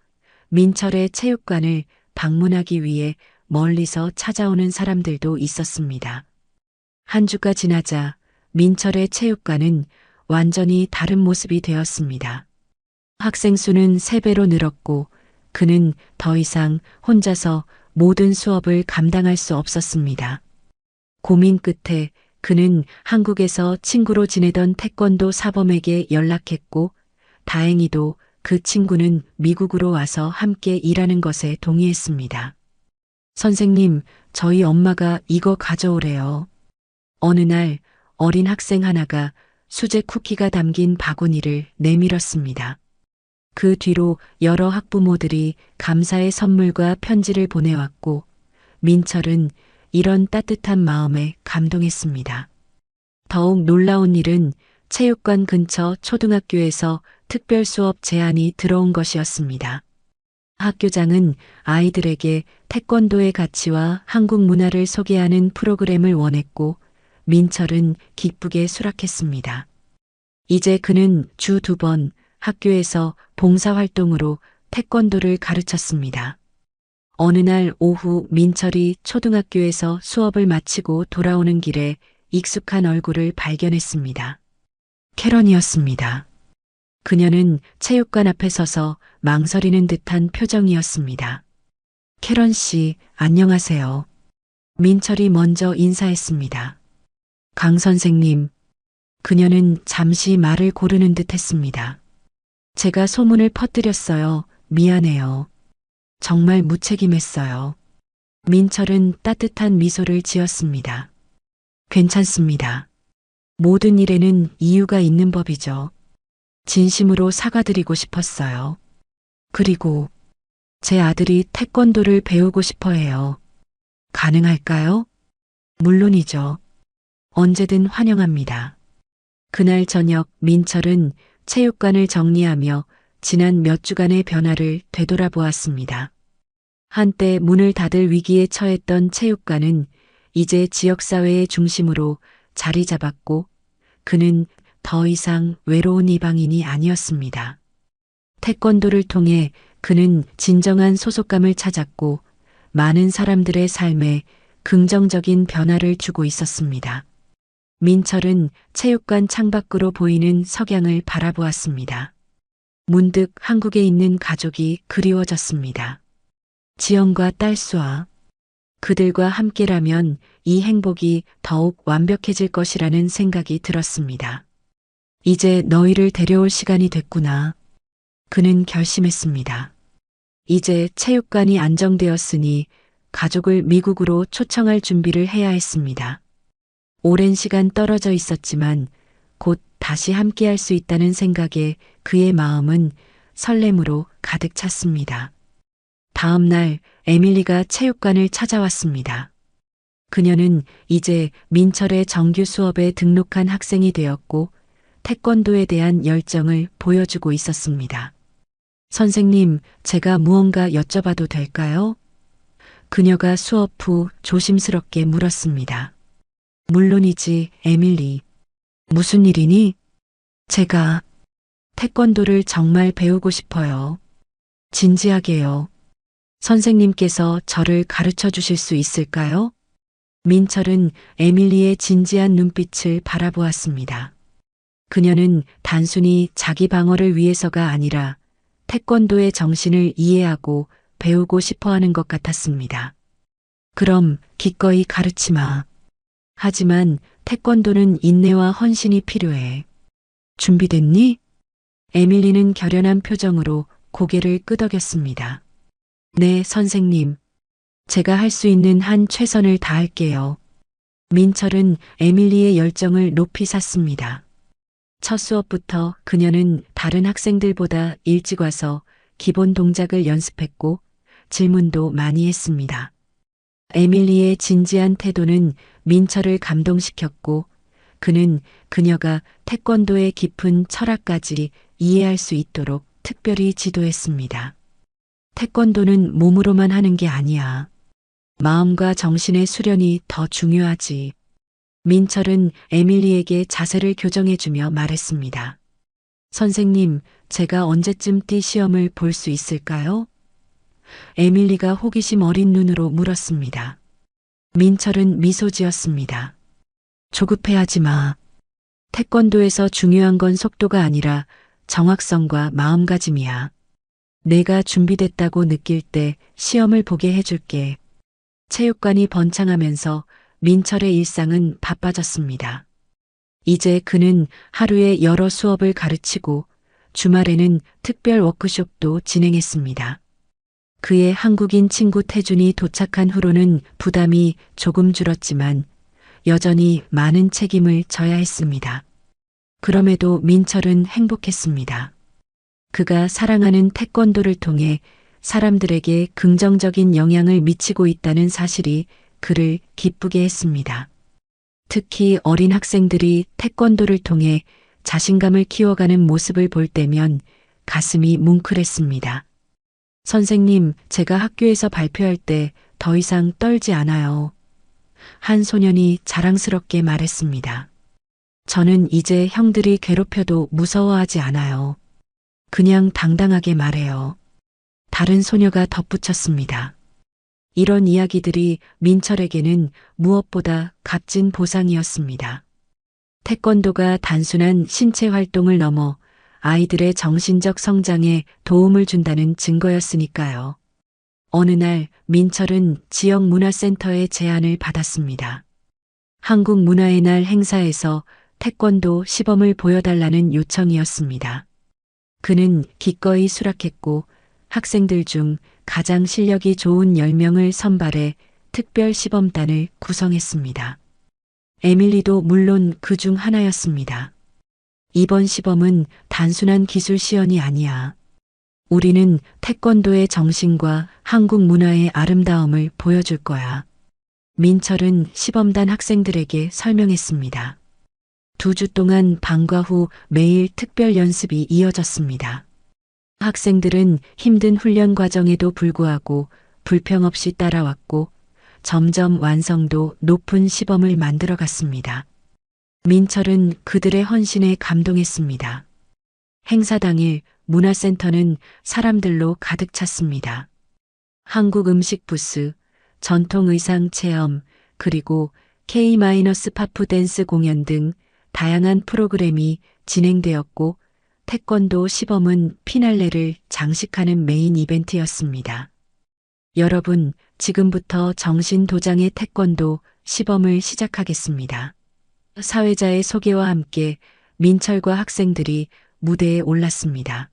민철의 체육관을 방문하기 위해 멀리서 찾아오는 사람들도 있었습니다. 한 주가 지나자 민철의 체육관은 완전히 다른 모습이 되었습니다. 학생 수는 3배로 늘었고 그는 더 이상 혼자서 모든 수업을 감당할 수 없었습니다. 고민 끝에 그는 한국에서 친구로 지내던 태권도 사범에게 연락했고 다행히도 그 친구는 미국으로 와서 함께 일하는 것에 동의했습니다. 선생님, 저희 엄마가 이거 가져오래요. 어느 날 어린 학생 하나가 수제 쿠키가 담긴 바구니를 내밀었습니다. 그 뒤로 여러 학부모들이 감사의 선물과 편지를 보내왔고 민철은 이런 따뜻한 마음에 감동했습니다. 더욱 놀라운 일은 체육관 근처 초등학교에서 특별 수업 제안이 들어온 것이었습니다. 학교장은 아이들에게 태권도의 가치와 한국 문화를 소개하는 프로그램을 원했고 민철은 기쁘게 수락했습니다. 이제 그는 주 2번 학교에서 봉사활동으로 태권도를 가르쳤습니다. 어느 날 오후 민철이 초등학교에서 수업을 마치고 돌아오는 길에 익숙한 얼굴을 발견했습니다. 캐런이었습니다. 그녀는 체육관 앞에 서서 망설이는 듯한 표정이었습니다. 캐런 씨, 안녕하세요. 민철이 먼저 인사했습니다. 강 선생님. 그녀는 잠시 말을 고르는 듯 했습니다. 제가 소문을 퍼뜨렸어요. 미안해요. 정말 무책임했어요. 민철은 따뜻한 미소를 지었습니다. 괜찮습니다. 모든 일에는 이유가 있는 법이죠. 진심으로 사과드리고 싶었어요. 그리고 제 아들이 태권도를 배우고 싶어 해요. 가능할까요? 물론이죠. 언제든 환영합니다. 그날 저녁 민철은 체육관을 정리하며 지난 몇 주간의 변화를 되돌아보았습니다. 한때 문을 닫을 위기에 처했던 체육관은 이제 지역사회의 중심으로 자리 잡았고 그는 더 이상 외로운 이방인이 아니었습니다. 태권도를 통해 그는 진정한 소속감을 찾았고 많은 사람들의 삶에 긍정적인 변화를 주고 있었습니다. 민철은 체육관 창밖으로 보이는 석양을 바라보았습니다. 문득 한국에 있는 가족이 그리워졌습니다. 지영과 딸수아. 그들과 함께라면 이 행복이 더욱 완벽해질 것이라는 생각이 들었습니다. 이제 너희를 데려올 시간이 됐구나. 그는 결심했습니다. 이제 체육관이 안정되었으니 가족을 미국으로 초청할 준비를 해야 했습니다. 오랜 시간 떨어져 있었지만 곧 다시 함께할 수 있다는 생각에 그의 마음은 설렘으로 가득 찼습니다. 다음 날 에밀리가 체육관을 찾아왔습니다. 그녀는 이제 민철의 정규 수업에 등록한 학생이 되었고 태권도에 대한 열정을 보여주고 있었습니다. 선생님, 제가 무언가 여쭤봐도 될까요? 그녀가 수업 후 조심스럽게 물었습니다. 물론이지, 에밀리. 무슨 일이니? 제가 태권도를 정말 배우고 싶어요. 진지하게요. 선생님께서 저를 가르쳐 주실 수 있을까요? 민철은 에밀리의 진지한 눈빛을 바라보았습니다. 그녀는 단순히 자기 방어를 위해서가 아니라 태권도의 정신을 이해하고 배우고 싶어 하는 것 같았습니다. 그럼 기꺼이 가르치마. 하지만 태권도는 인내와 헌신이 필요해. 준비됐니? 에밀리는 결연한 표정으로 고개를 끄덕였습니다. 네, 선생님. 제가 할 수 있는 한 최선을 다할게요. 민철은 에밀리의 열정을 높이 샀습니다. 첫 수업부터 그녀는 다른 학생들보다 일찍 와서 기본 동작을 연습했고 질문도 많이 했습니다. 에밀리의 진지한 태도는 민철을 감동시켰고 그는 그녀가 태권도의 깊은 철학까지 이해할 수 있도록 특별히 지도했습니다. 태권도는 몸으로만 하는 게 아니야. 마음과 정신의 수련이 더 중요하지. 민철은 에밀리에게 자세를 교정해주며 말했습니다. 선생님, 제가 언제쯤 띠 시험을 볼 수 있을까요? 에밀리가 호기심 어린 눈으로 물었습니다. 민철은 미소 지었습니다. 조급해하지 마. 태권도에서 중요한 건 속도가 아니라 정확성과 마음가짐이야. 내가 준비됐다고 느낄 때 시험을 보게 해줄게. 체육관이 번창하면서 민철의 일상은 바빠졌습니다. 이제 그는 하루에 여러 수업을 가르치고 주말에는 특별 워크숍도 진행했습니다. 그의 한국인 친구 태준이 도착한 후로는 부담이 조금 줄었지만 여전히 많은 책임을 져야 했습니다. 그럼에도 민철은 행복했습니다. 그가 사랑하는 태권도를 통해 사람들에게 긍정적인 영향을 미치고 있다는 사실이 그를 기쁘게 했습니다. 특히 어린 학생들이 태권도를 통해 자신감을 키워가는 모습을 볼 때면 가슴이 뭉클했습니다. 선생님, 제가 학교에서 발표할 때 더 이상 떨지 않아요. 한 소년이 자랑스럽게 말했습니다. 저는 이제 형들이 괴롭혀도 무서워하지 않아요. 그냥 당당하게 말해요. 다른 소녀가 덧붙였습니다. 이런 이야기들이 민철에게는 무엇보다 값진 보상이었습니다. 태권도가 단순한 신체 활동을 넘어 아이들의 정신적 성장에 도움을 준다는 증거였으니까요. 어느 날 민철은 지역 문화센터의 제안을 받았습니다. 한국 문화의 날 행사에서 태권도 시범을 보여달라는 요청이었습니다. 그는 기꺼이 수락했고 학생들 중 가장 실력이 좋은 10명을 선발해 특별 시범단을 구성했습니다. 에밀리도 물론 그 중 하나였습니다. 이번 시범은 단순한 기술 시연이 아니야. 우리는 태권도의 정신과 한국 문화의 아름다움을 보여줄 거야. 민철은 시범단 학생들에게 설명했습니다. 2주 동안 방과 후 매일 특별 연습이 이어졌습니다. 학생들은 힘든 훈련 과정에도 불구하고 불평 없이 따라왔고 점점 완성도 높은 시범을 만들어갔습니다. 민철은 그들의 헌신에 감동했습니다. 행사 당일 문화센터는 사람들로 가득 찼습니다. 한국 음식 부스, 전통 의상 체험, 그리고 K-파프 댄스 공연 등 다양한 프로그램이 진행되었고 태권도 시범은 피날레를 장식하는 메인 이벤트였습니다. 여러분, 지금부터 정신도장의 태권도 시범을 시작하겠습니다. 사회자의 소개와 함께 민철과 학생들이 무대에 올랐습니다.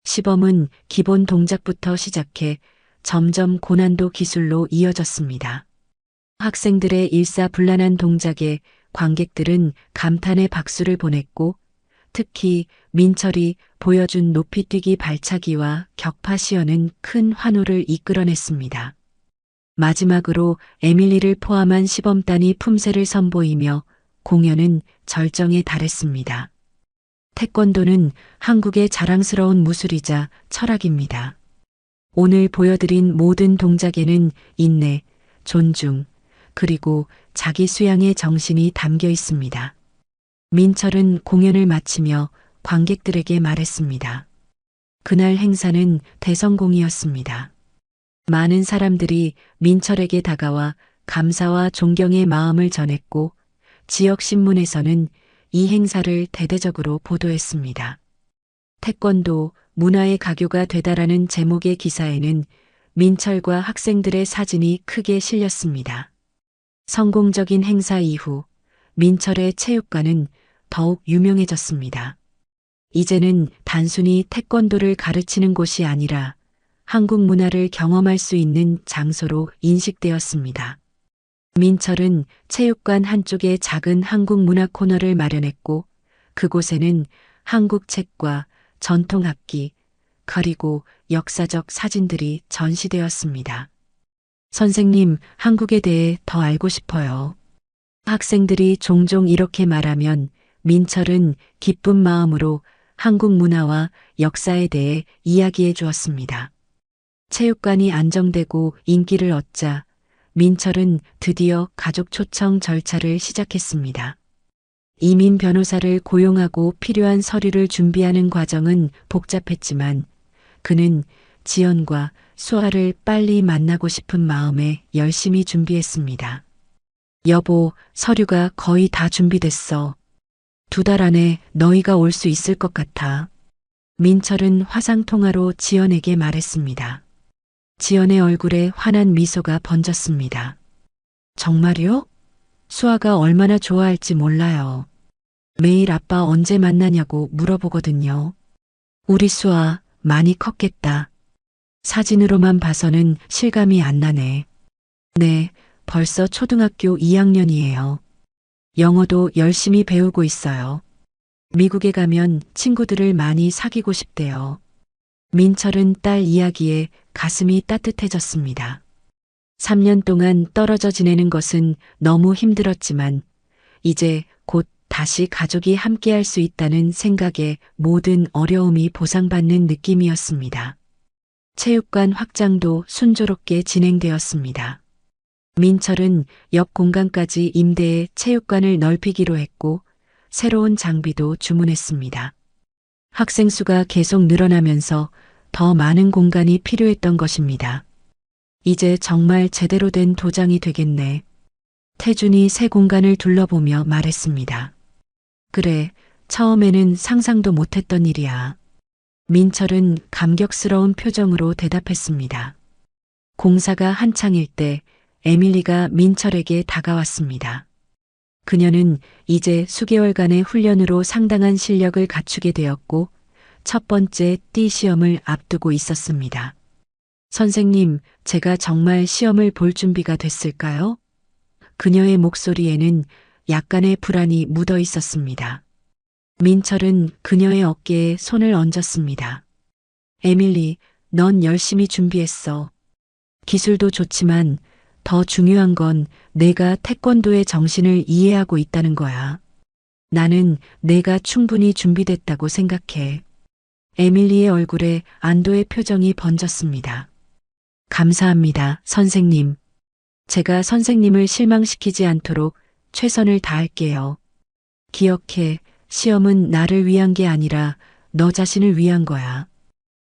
시범은 기본 동작부터 시작해 점점 고난도 기술로 이어졌습니다. 학생들의 일사불란한 동작에 관객들은 감탄의 박수를 보냈고 특히 민철이 보여준 높이뛰기 발차기와 격파 시연은 큰 환호를 이끌어냈습니다. 마지막으로 에밀리를 포함한 시범단이 품새를 선보이며 공연은 절정에 달했습니다. 태권도는 한국의 자랑스러운 무술이자 철학입니다. 오늘 보여드린 모든 동작에는 인내, 존중, 그리고 자기 수양의 정신이 담겨 있습니다. 민철은 공연을 마치며 관객들에게 말했습니다. 그날 행사는 대성공이었습니다. 많은 사람들이 민철에게 다가와 감사와 존경의 마음을 전했고 지역 신문에서는 이 행사를 대대적으로 보도했습니다. 태권도 문화의 가교가 되다라는 제목의 기사에는 민철과 학생들의 사진이 크게 실렸습니다. 성공적인 행사 이후 민철의 체육관은 더욱 유명해졌습니다. 이제는 단순히 태권도를 가르치는 곳이 아니라 한국 문화를 경험할 수 있는 장소로 인식되었습니다. 민철은 체육관 한쪽에 작은 한국 문화 코너를 마련했고 그곳에는 한국 책과 전통 악기, 그리고 역사적 사진들이 전시되었습니다. 선생님, 한국에 대해 더 알고 싶어요. 학생들이 종종 이렇게 말하면 민철은 기쁜 마음으로 한국 문화와 역사에 대해 이야기해 주었습니다. 체육관이 안정되고 인기를 얻자 민철은 드디어 가족 초청 절차를 시작했습니다. 이민 변호사를 고용하고 필요한 서류를 준비하는 과정은 복잡했지만 그는 지연과 수아를 빨리 만나고 싶은 마음에 열심히 준비했습니다. 여보, 서류가 거의 다 준비됐어. 2달 안에 너희가 올 수 있을 것 같아. 민철은 화상통화로 지연에게 말했습니다. 지연의 얼굴에 환한 미소가 번졌습니다. 정말요? 수아가 얼마나 좋아할지 몰라요. 매일 아빠 언제 만나냐고 물어보거든요. 우리 수아 많이 컸겠다. 사진으로만 봐서는 실감이 안 나네. 네, 벌써 초등학교 2학년이에요. 영어도 열심히 배우고 있어요. 미국에 가면 친구들을 많이 사귀고 싶대요. 민철은 딸 이야기에 가슴이 따뜻해졌습니다. 3년 동안 떨어져 지내는 것은 너무 힘들었지만 이제 곧 다시 가족이 함께할 수 있다는 생각에 모든 어려움이 보상받는 느낌이었습니다. 체육관 확장도 순조롭게 진행되었습니다. 민철은 옆 공간까지 임대해 체육관을 넓히기로 했고 새로운 장비도 주문했습니다. 학생 수가 계속 늘어나면서 더 많은 공간이 필요했던 것입니다. 이제 정말 제대로 된 도장이 되겠네. 태준이 새 공간을 둘러보며 말했습니다. 그래, 처음에는 상상도 못했던 일이야. 민철은 감격스러운 표정으로 대답했습니다. 공사가 한창일 때 에밀리가 민철에게 다가왔습니다. 그녀는 이제 수개월간의 훈련으로 상당한 실력을 갖추게 되었고 첫 번째 띠 시험을 앞두고 있었습니다. 선생님, 제가 정말 시험을 볼 준비가 됐을까요? 그녀의 목소리에는 약간의 불안이 묻어 있었습니다. 민철은 그녀의 어깨에 손을 얹었습니다. 에밀리, 넌 열심히 준비했어. 기술도 좋지만 더 중요한 건 내가 태권도의 정신을 이해하고 있다는 거야. 나는 내가 충분히 준비됐다고 생각해. 에밀리의 얼굴에 안도의 표정이 번졌습니다. 감사합니다, 선생님. 제가 선생님을 실망시키지 않도록 최선을 다할게요. 기억해, 시험은 나를 위한 게 아니라 너 자신을 위한 거야.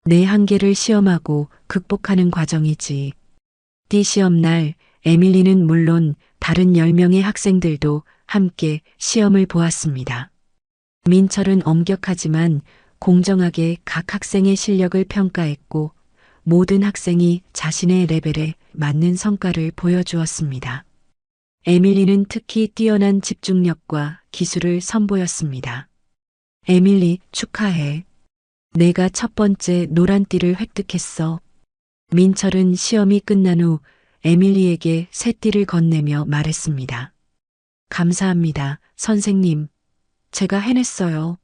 내 한계를 시험하고 극복하는 과정이지. 띠 시험 날 에밀리는 물론 다른 10명의 학생들도 함께 시험을 보았습니다. 민철은 엄격하지만 공정하게 각 학생의 실력을 평가했고 모든 학생이 자신의 레벨에 맞는 성과를 보여주었습니다. 에밀리는 특히 뛰어난 집중력과 기술을 선보였습니다. 에밀리, 축하해. 내가 첫 번째 노란 띠를 획득했어. 민철은 시험이 끝난 후 에밀리에게 새 띠를 건네며 말했습니다. 감사합니다, 선생님. 제가 해냈어요.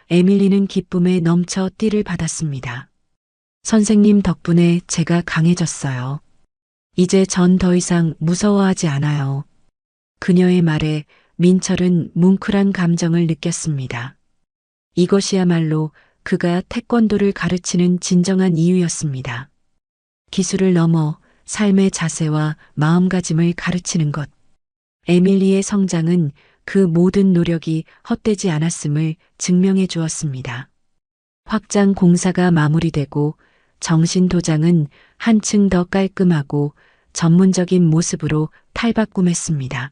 에밀리는 기쁨에 넘쳐 띠를 받았습니다. 선생님 덕분에 제가 강해졌어요. 이제 전 더 이상 무서워하지 않아요. 그녀의 말에 민철은 뭉클한 감정을 느꼈습니다. 이것이야말로 그가 태권도를 가르치는 진정한 이유였습니다. 기술을 넘어 삶의 자세와 마음가짐을 가르치는 것. 에밀리의 성장은 그 모든 노력이 헛되지 않았음을 증명해 주었습니다. 확장 공사가 마무리되고 정신 도장은 한층 더 깔끔하고 전문적인 모습으로 탈바꿈했습니다.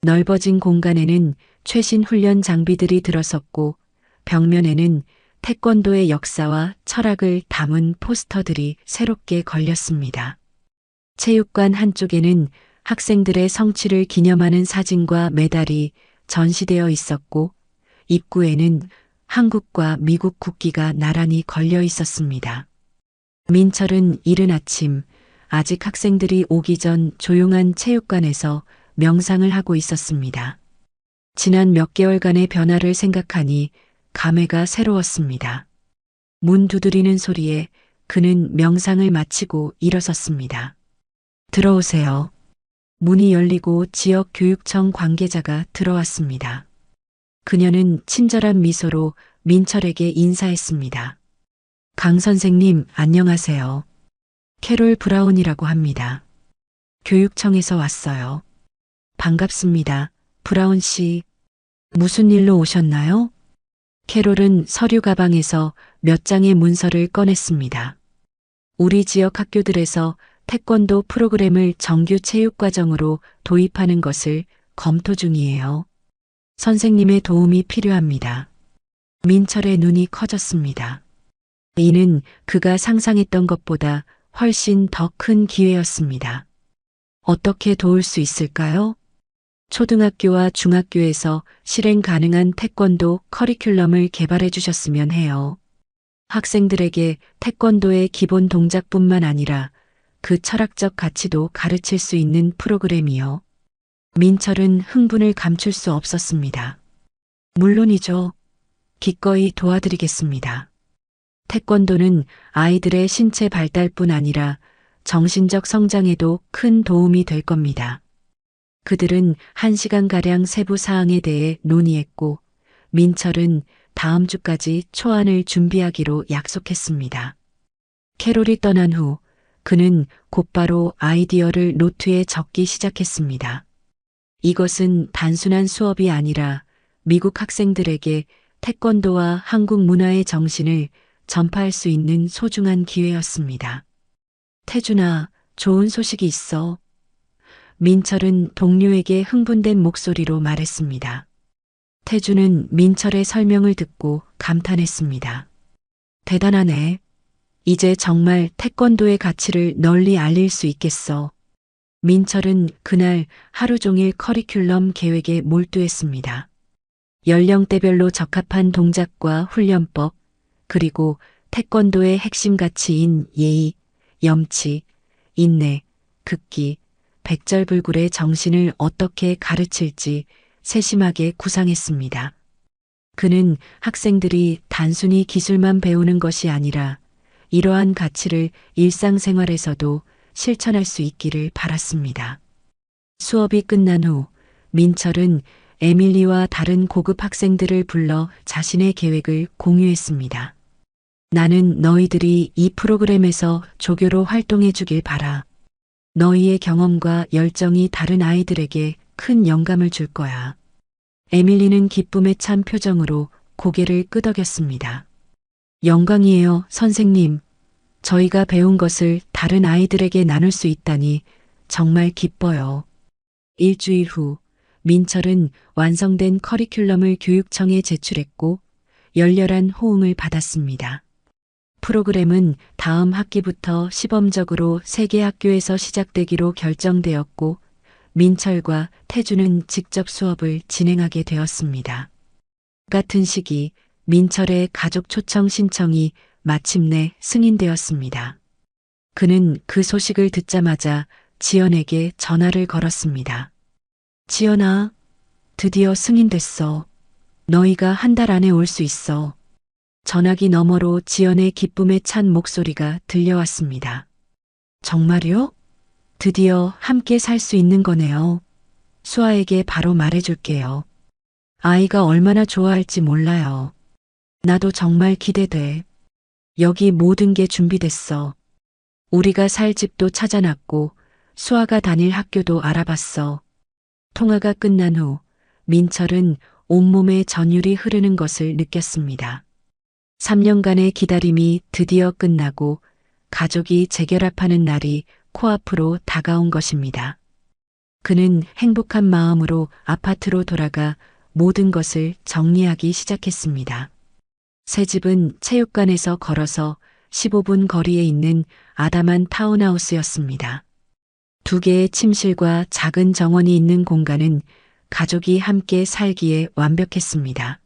넓어진 공간에는 최신 훈련 장비들이 들어섰고 벽면에는 태권도의 역사와 철학을 담은 포스터들이 새롭게 걸렸습니다. 체육관 한쪽에는 학생들의 성취를 기념하는 사진과 메달이 전시되어 있었고 입구에는 한국과 미국 국기가 나란히 걸려 있었습니다. 민철은 이른 아침 아직 학생들이 오기 전 조용한 체육관에서 명상을 하고 있었습니다. 지난 몇 개월간의 변화를 생각하니 감회가 새로웠습니다. 문 두드리는 소리에 그는 명상을 마치고 일어섰습니다. 들어오세요. 문이 열리고 지역 교육청 관계자가 들어왔습니다. 그녀는 친절한 미소로 민철에게 인사했습니다. 강 선생님, 안녕하세요. 캐롤 브라운이라고 합니다. 교육청에서 왔어요. 반갑습니다. 브라운 씨. 무슨 일로 오셨나요? 캐롤은 서류 가방에서 몇 장의 문서를 꺼냈습니다. 우리 지역 학교들에서 태권도 프로그램을 정규 체육과정으로 도입하는 것을 검토 중이에요. 선생님의 도움이 필요합니다. 민철의 눈이 커졌습니다. 이는 그가 상상했던 것보다 훨씬 더 큰 기회였습니다. 어떻게 도울 수 있을까요? 초등학교와 중학교에서 실행 가능한 태권도 커리큘럼을 개발해 주셨으면 해요. 학생들에게 태권도의 기본 동작뿐만 아니라 그 철학적 가치도 가르칠 수 있는 프로그램이요. 민철은 흥분을 감출 수 없었습니다. 물론이죠. 기꺼이 도와드리겠습니다. 태권도는 아이들의 신체 발달뿐 아니라 정신적 성장에도 큰 도움이 될 겁니다. 그들은 1시간가량 세부 사항에 대해 논의했고 민철은 다음 주까지 초안을 준비하기로 약속했습니다. 캐롤이 떠난 후 그는 곧바로 아이디어를 노트에 적기 시작했습니다. 이것은 단순한 수업이 아니라 미국 학생들에게 태권도와 한국 문화의 정신을 전파할 수 있는 소중한 기회였습니다. 태준아, 좋은 소식이 있어. 민철은 동료에게 흥분된 목소리로 말했습니다. 태준은 민철의 설명을 듣고 감탄했습니다. 대단하네. 이제 정말 태권도의 가치를 널리 알릴 수 있겠어. 민철은 그날 하루 종일 커리큘럼 계획에 몰두했습니다. 연령대별로 적합한 동작과 훈련법, 그리고 태권도의 핵심 가치인 예의, 염치, 인내, 극기, 백절불굴의 정신을 어떻게 가르칠지 세심하게 구상했습니다. 그는 학생들이 단순히 기술만 배우는 것이 아니라 이러한 가치를 일상생활에서도 실천할 수 있기를 바랐습니다. 수업이 끝난 후 민철은 에밀리와 다른 고급 학생들을 불러 자신의 계획을 공유했습니다. 나는 너희들이 이 프로그램에서 조교로 활동해 주길 바라. 너희의 경험과 열정이 다른 아이들에게 큰 영감을 줄 거야. 에밀리는 기쁨에 찬 표정으로 고개를 끄덕였습니다. 영광이에요, 선생님. 저희가 배운 것을 다른 아이들에게 나눌 수 있다니 정말 기뻐요. 일주일 후 민철은 완성된 커리큘럼을 교육청에 제출했고 열렬한 호응을 받았습니다. 프로그램은 다음 학기부터 시범적으로 3개 학교에서 시작되기로 결정되었고 민철과 태준은 직접 수업을 진행하게 되었습니다. 같은 시기 민철의 가족 초청 신청이 마침내 승인되었습니다. 그는 그 소식을 듣자마자 지연에게 전화를 걸었습니다. 지연아, 드디어 승인됐어. 너희가 한 달 안에 올 수 있어. 전화기 너머로 지연의 기쁨에 찬 목소리가 들려왔습니다. 정말요? 드디어 함께 살 수 있는 거네요. 수아에게 바로 말해줄게요. 아이가 얼마나 좋아할지 몰라요. 나도 정말 기대돼. 여기 모든 게 준비됐어. 우리가 살 집도 찾아놨고 수아가 다닐 학교도 알아봤어. 통화가 끝난 후 민철은 온몸에 전율이 흐르는 것을 느꼈습니다. 3년간의 기다림이 드디어 끝나고 가족이 재결합하는 날이 코앞으로 다가온 것입니다. 그는 행복한 마음으로 아파트로 돌아가 모든 것을 정리하기 시작했습니다. 새 집은 체육관에서 걸어서 15분 거리에 있는 아담한 타운하우스였습니다. 2개의 침실과 작은 정원이 있는 공간은 가족이 함께 살기에 완벽했습니다.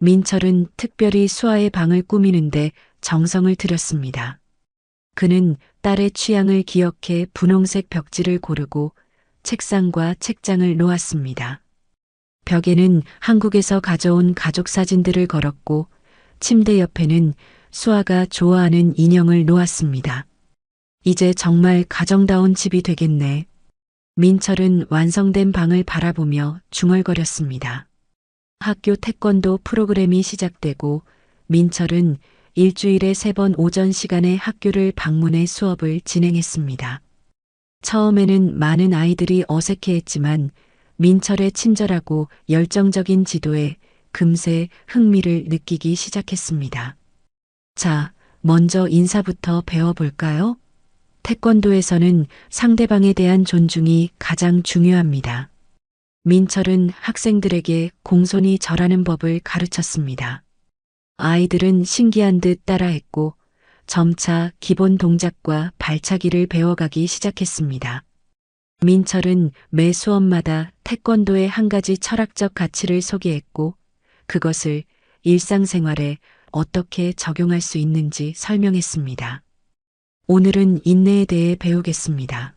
민철은 특별히 수아의 방을 꾸미는데 정성을 들였습니다. 그는 딸의 취향을 기억해 분홍색 벽지를 고르고 책상과 책장을 놓았습니다. 벽에는 한국에서 가져온 가족 사진들을 걸었고 침대 옆에는 수아가 좋아하는 인형을 놓았습니다. 이제 정말 가정다운 집이 되겠네. 민철은 완성된 방을 바라보며 중얼거렸습니다. 학교 태권도 프로그램이 시작되고 민철은 일주일에 3번 오전 시간에 학교를 방문해 수업을 진행했습니다. 처음에는 많은 아이들이 어색해했지만 민철의 친절하고 열정적인 지도에 금세 흥미를 느끼기 시작했습니다. 자, 먼저 인사부터 배워볼까요? 태권도에서는 상대방에 대한 존중이 가장 중요합니다. 민철은 학생들에게 공손히 절하는 법을 가르쳤습니다. 아이들은 신기한 듯 따라했고 점차 기본 동작과 발차기를 배워가기 시작했습니다. 민철은 매 수업마다 태권도의 한 가지 철학적 가치를 소개했고 그것을 일상생활에 어떻게 적용할 수 있는지 설명했습니다. 오늘은 인내에 대해 배우겠습니다.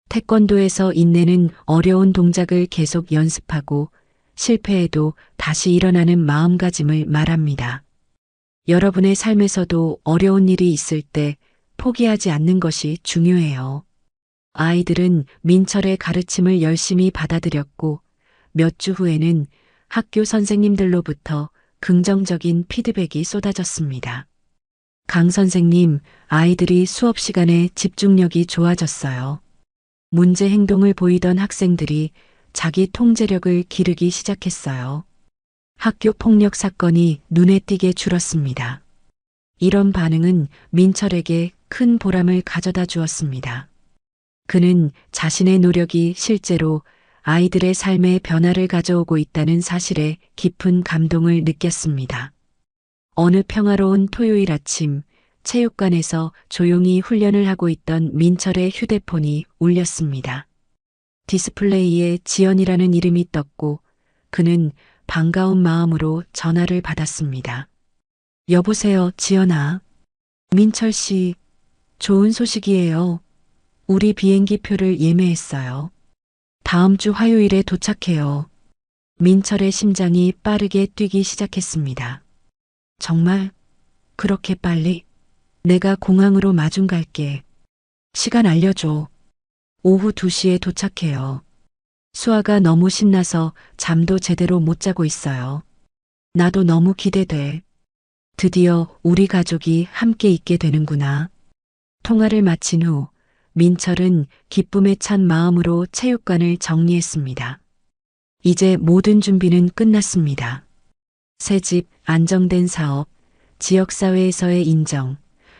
태권도에서 인내는 어려운 동작을 계속 연습하고 실패해도 다시 일어나는 마음가짐을 말합니다. 여러분의 삶에서도 어려운 일이 있을 때 포기하지 않는 것이 중요해요. 아이들은 민철의 가르침을 열심히 받아들였고 몇 주 후에는 학교 선생님들로부터 긍정적인 피드백이 쏟아졌습니다. 강 선생님, 아이들이 수업 시간에 집중력이 좋아졌어요. 문제 행동을 보이던 학생들이 자기 통제력을 기르기 시작했어요. 학교 폭력 사건이 눈에 띄게 줄었습니다. 이런 반응은 민철에게 큰 보람을 가져다 주었습니다. 그는 자신의 노력이 실제로 아이들의 삶에 변화를 가져오고 있다는 사실에 깊은 감동을 느꼈습니다. 어느 평화로운 토요일 아침, 체육관에서 조용히 훈련을 하고 있던 민철의 휴대폰이 울렸습니다. 디스플레이에 지연이라는 이름이 떴고 그는 반가운 마음으로 전화를 받았습니다. 여보세요, 지연아. 민철 씨, 좋은 소식이에요. 우리 비행기 표를 예매했어요. 다음 주 화요일에 도착해요. 민철의 심장이 빠르게 뛰기 시작했습니다. 정말? 그렇게 빨리? 내가 공항으로 마중 갈게. 시간 알려줘. 오후 2시에 도착해요. 수아가 너무 신나서 잠도 제대로 못 자고 있어요. 나도 너무 기대돼. 드디어 우리 가족이 함께 있게 되는구나. 통화를 마친 후 민철은 기쁨에 찬 마음으로 체육관을 정리했습니다. 이제 모든 준비는 끝났습니다. 새 집, 안정된 사업, 지역사회에서의 인정,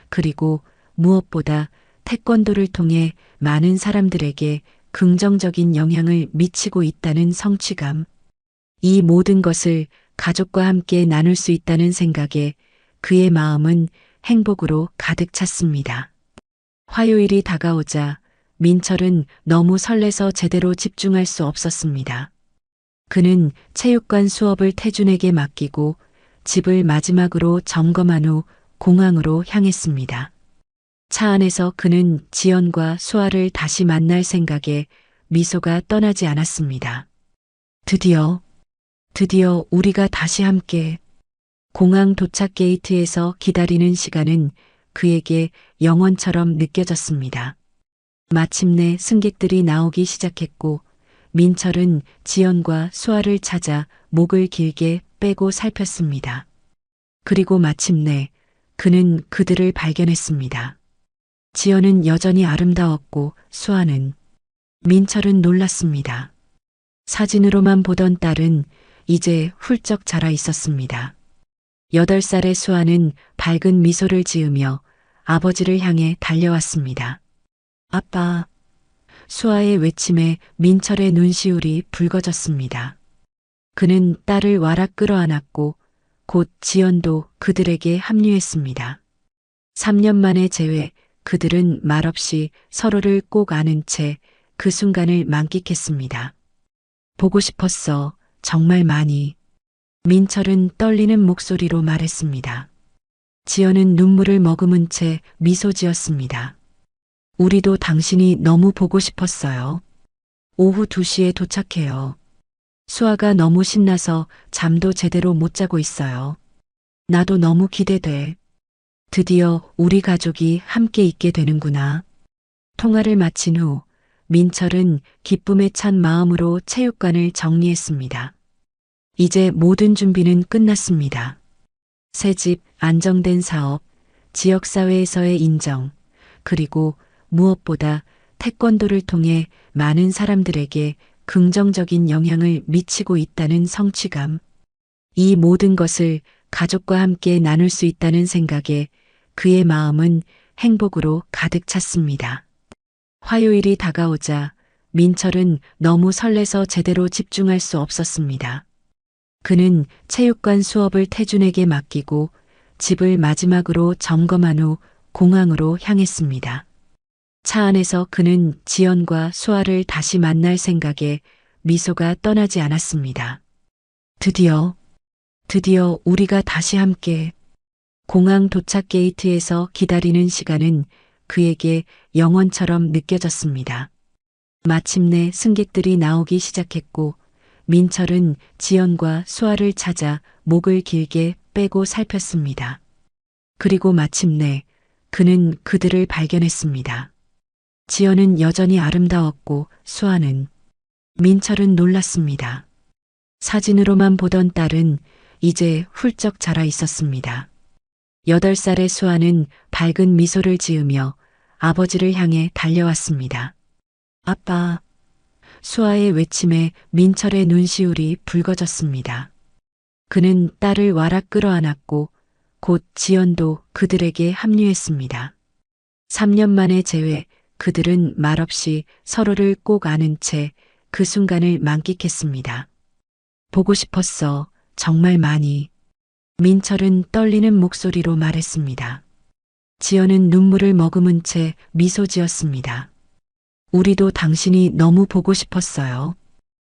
그리고 무엇보다 태권도를 통해 많은 사람들에게 긍정적인 영향을 미치고 있다는 성취감. 이 모든 것을 가족과 함께 나눌 수 있다는 생각에 그의 마음은 행복으로 가득 찼습니다. 화요일이 다가오자 민철은 너무 설레서 제대로 집중할 수 없었습니다. 그는 체육관 수업을 태준에게 맡기고 집을 마지막으로 점검한 후 공항으로 향했습니다. 차 안에서 그는 지연과 수아를 다시 만날 생각에 미소가 떠나지 않았습니다. 드디어 우리가 다시 함께. 공항 도착 게이트에서 기다리는 시간은 그에게 영원처럼 느껴졌습니다. 마침내 승객들이 나오기 시작했고 민철은 지연과 수아를 찾아 목을 길게 빼고 살폈습니다. 그리고 마침내 그는 그들을 발견했습니다. 지연은 여전히 아름다웠고 수아는, 민철은 놀랐습니다. 사진으로만 보던 딸은 이제 훌쩍 자라 있었습니다. 8살의 수아는 밝은 미소를 지으며 아버지를 향해 달려왔습니다. 아빠. 수아의 외침에 민철의 눈시울이 붉어졌습니다. 그는 딸을 와락 끌어안았고 곧 지연도 그들에게 합류했습니다. 3년 만의 재회, 그들은 말없이 서로를 꼭 안은 채 그 순간을 만끽했습니다. 보고 싶었어, 정말 많이. 민철은 떨리는 목소리로 말했습니다. 지연은 눈물을 머금은 채 미소 지었습니다. 우리도 당신이 너무 보고 싶었어요. 오후 2시에 도착해요. 수아가 너무 신나서 잠도 제대로 못 자고 있어요. 나도 너무 기대돼. 드디어 우리 가족이 함께 있게 되는구나. 통화를 마친 후 민철은 기쁨에 찬 마음으로 체육관을 정리했습니다. 이제 모든 준비는 끝났습니다. 새 집, 안정된 사업, 지역사회에서의 인정, 그리고 무엇보다 태권도를 통해 많은 사람들에게 긍정적인 영향을 미치고 있다는 성취감. 이 모든 것을 가족과 함께 나눌 수 있다는 생각에 그의 마음은 행복으로 가득 찼습니다. 화요일이 다가오자 민철은 너무 설레서 제대로 집중할 수 없었습니다. 그는 체육관 수업을 태준에게 맡기고 집을 마지막으로 점검한 후 공항으로 향했습니다. 차 안에서 그는 지연과 수아를 다시 만날 생각에 미소가 떠나지 않았습니다. 드디어 우리가 다시 함께. 공항 도착 게이트에서 기다리는 시간은 그에게 영원처럼 느껴졌습니다. 마침내 승객들이 나오기 시작했고 민철은 지연과 수아를 찾아 목을 길게 빼고 살폈습니다. 그리고 마침내 그는 그들을 발견했습니다. 지연은 여전히 아름다웠고 수아는, 민철은 놀랐습니다. 사진으로만 보던 딸은 이제 훌쩍 자라 있었습니다. 8살의 수아는 밝은 미소를 지으며 아버지를 향해 달려왔습니다. 아빠. 수아의 외침에 민철의 눈시울이 붉어졌습니다. 그는 딸을 와락 끌어안았고 곧 지연도 그들에게 합류했습니다. 3년 만의 재회, 그들은 말없이 서로를 꼭 안은 채 그 순간을 만끽했습니다. 보고 싶었어. 정말 많이. 민철은 떨리는 목소리로 말했습니다. 지연은 눈물을 머금은 채 미소 지었습니다. 우리도 당신이 너무 보고 싶었어요.